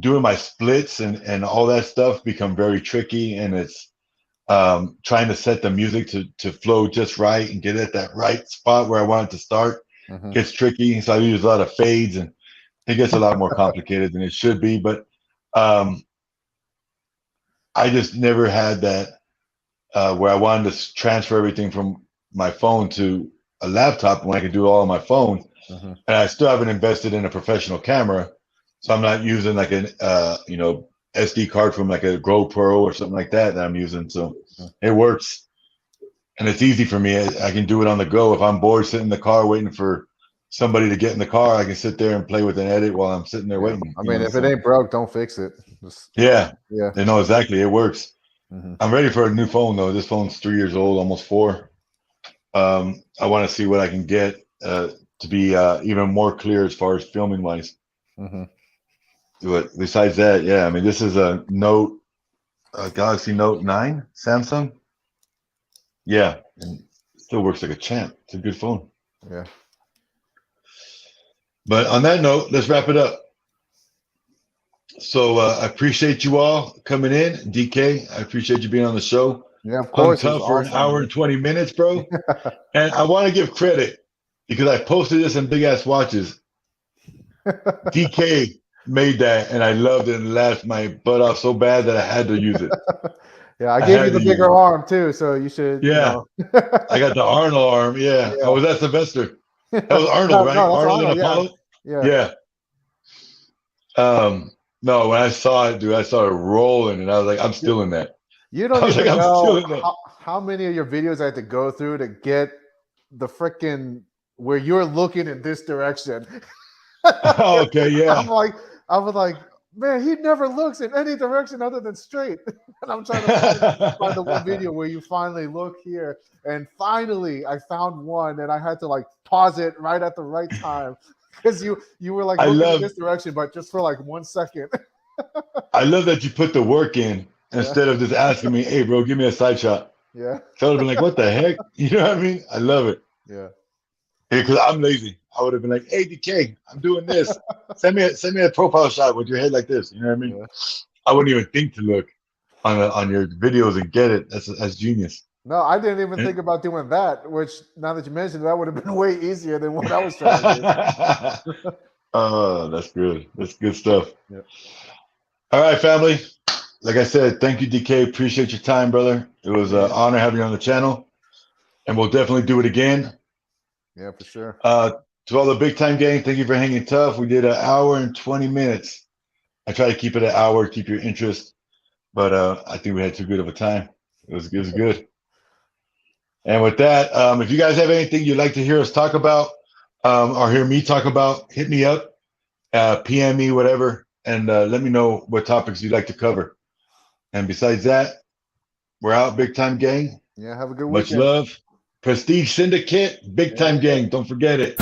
doing my splits and all that stuff become very tricky, and it's trying to set the music to flow just right and get at that right spot where I want it to start gets tricky. So I use a lot of fades, and it gets a lot more complicated than it should be. But I just never had that where I wanted to transfer everything from my phone to a laptop when I could do it all on my phone. And I still haven't invested in a professional camera. So I'm not using like an SD card from like a GoPro or something like that I'm using. So it works, and it's easy for me. I can do it on the go. If I'm bored sitting in the car waiting for somebody to get in the car, I can sit there and play with an edit while I'm sitting there waiting. I mean, if it ain't broke, don't fix it. Yeah. They know exactly. It works. I'm ready for a new phone though. This phone's 3 years old, almost 4. I want to see what I can get to be even more clear as far as filming wise. But besides that, yeah, I mean, this is a Galaxy Note 9 Samsung. Yeah, and it still works like a champ. It's a good phone. Yeah. But on that note, let's wrap it up. So I appreciate you all coming in. DK, I appreciate you being on the show. Yeah, of course. Tough for an hour and 20 minutes, bro. And I want to give credit because I posted this in Big Ass Watches. DK made that, and I loved it and laughed my butt off so bad that I had to use it. Yeah, I gave you the bigger arm too, so you should. Yeah, I got the Arnold arm. Yeah. Oh, was that Sylvester? That was Arnold, right? No, Arnold and Apollo. Yeah. No, when I saw it, dude, I started rolling, and I was like, I'm still in that. You don't even know how many of your videos I had to go through to get the freaking where you're looking in this direction. Oh, okay, yeah. I was like, man, he never looks in any direction other than straight. And I'm trying to find the one video where you finally look here. And finally, I found one, and I had to like pause it right at the right time because you were like looking in this direction, but just for like 1 second. I love that you put the work in instead of just asking me, "Hey, bro, give me a side shot." Yeah. So I would have been like, "What the heck?" You know what I mean? I love it. Yeah. Because I'm lazy. I would have been like, "Hey, DK, I'm doing this. Send me a profile shot with your head like this." You know what I mean? Yeah. I wouldn't even think to look on your videos and get it. That's genius. No, I didn't even think about doing that. Which now that you mentioned it, that would have been way easier than what I was trying to do. Oh, that's good. That's good stuff. Yeah. All right, family. Like I said, thank you, DK. Appreciate your time, brother. It was an honor having you on the channel, and we'll definitely do it again. Yeah, for sure. To all the big time gang, thank you for hanging tough. We did an hour and 20 minutes. I try to keep it an hour, keep your interest, but I think we had too good of a time. It was good. And with that, if you guys have anything you'd like to hear us talk about or hear me talk about, hit me up, PM me, whatever, and let me know what topics you'd like to cover. And besides that, we're out, big time gang. Yeah, have a good weekend. Much love. Prestige Syndicate, big time gang. Don't forget it.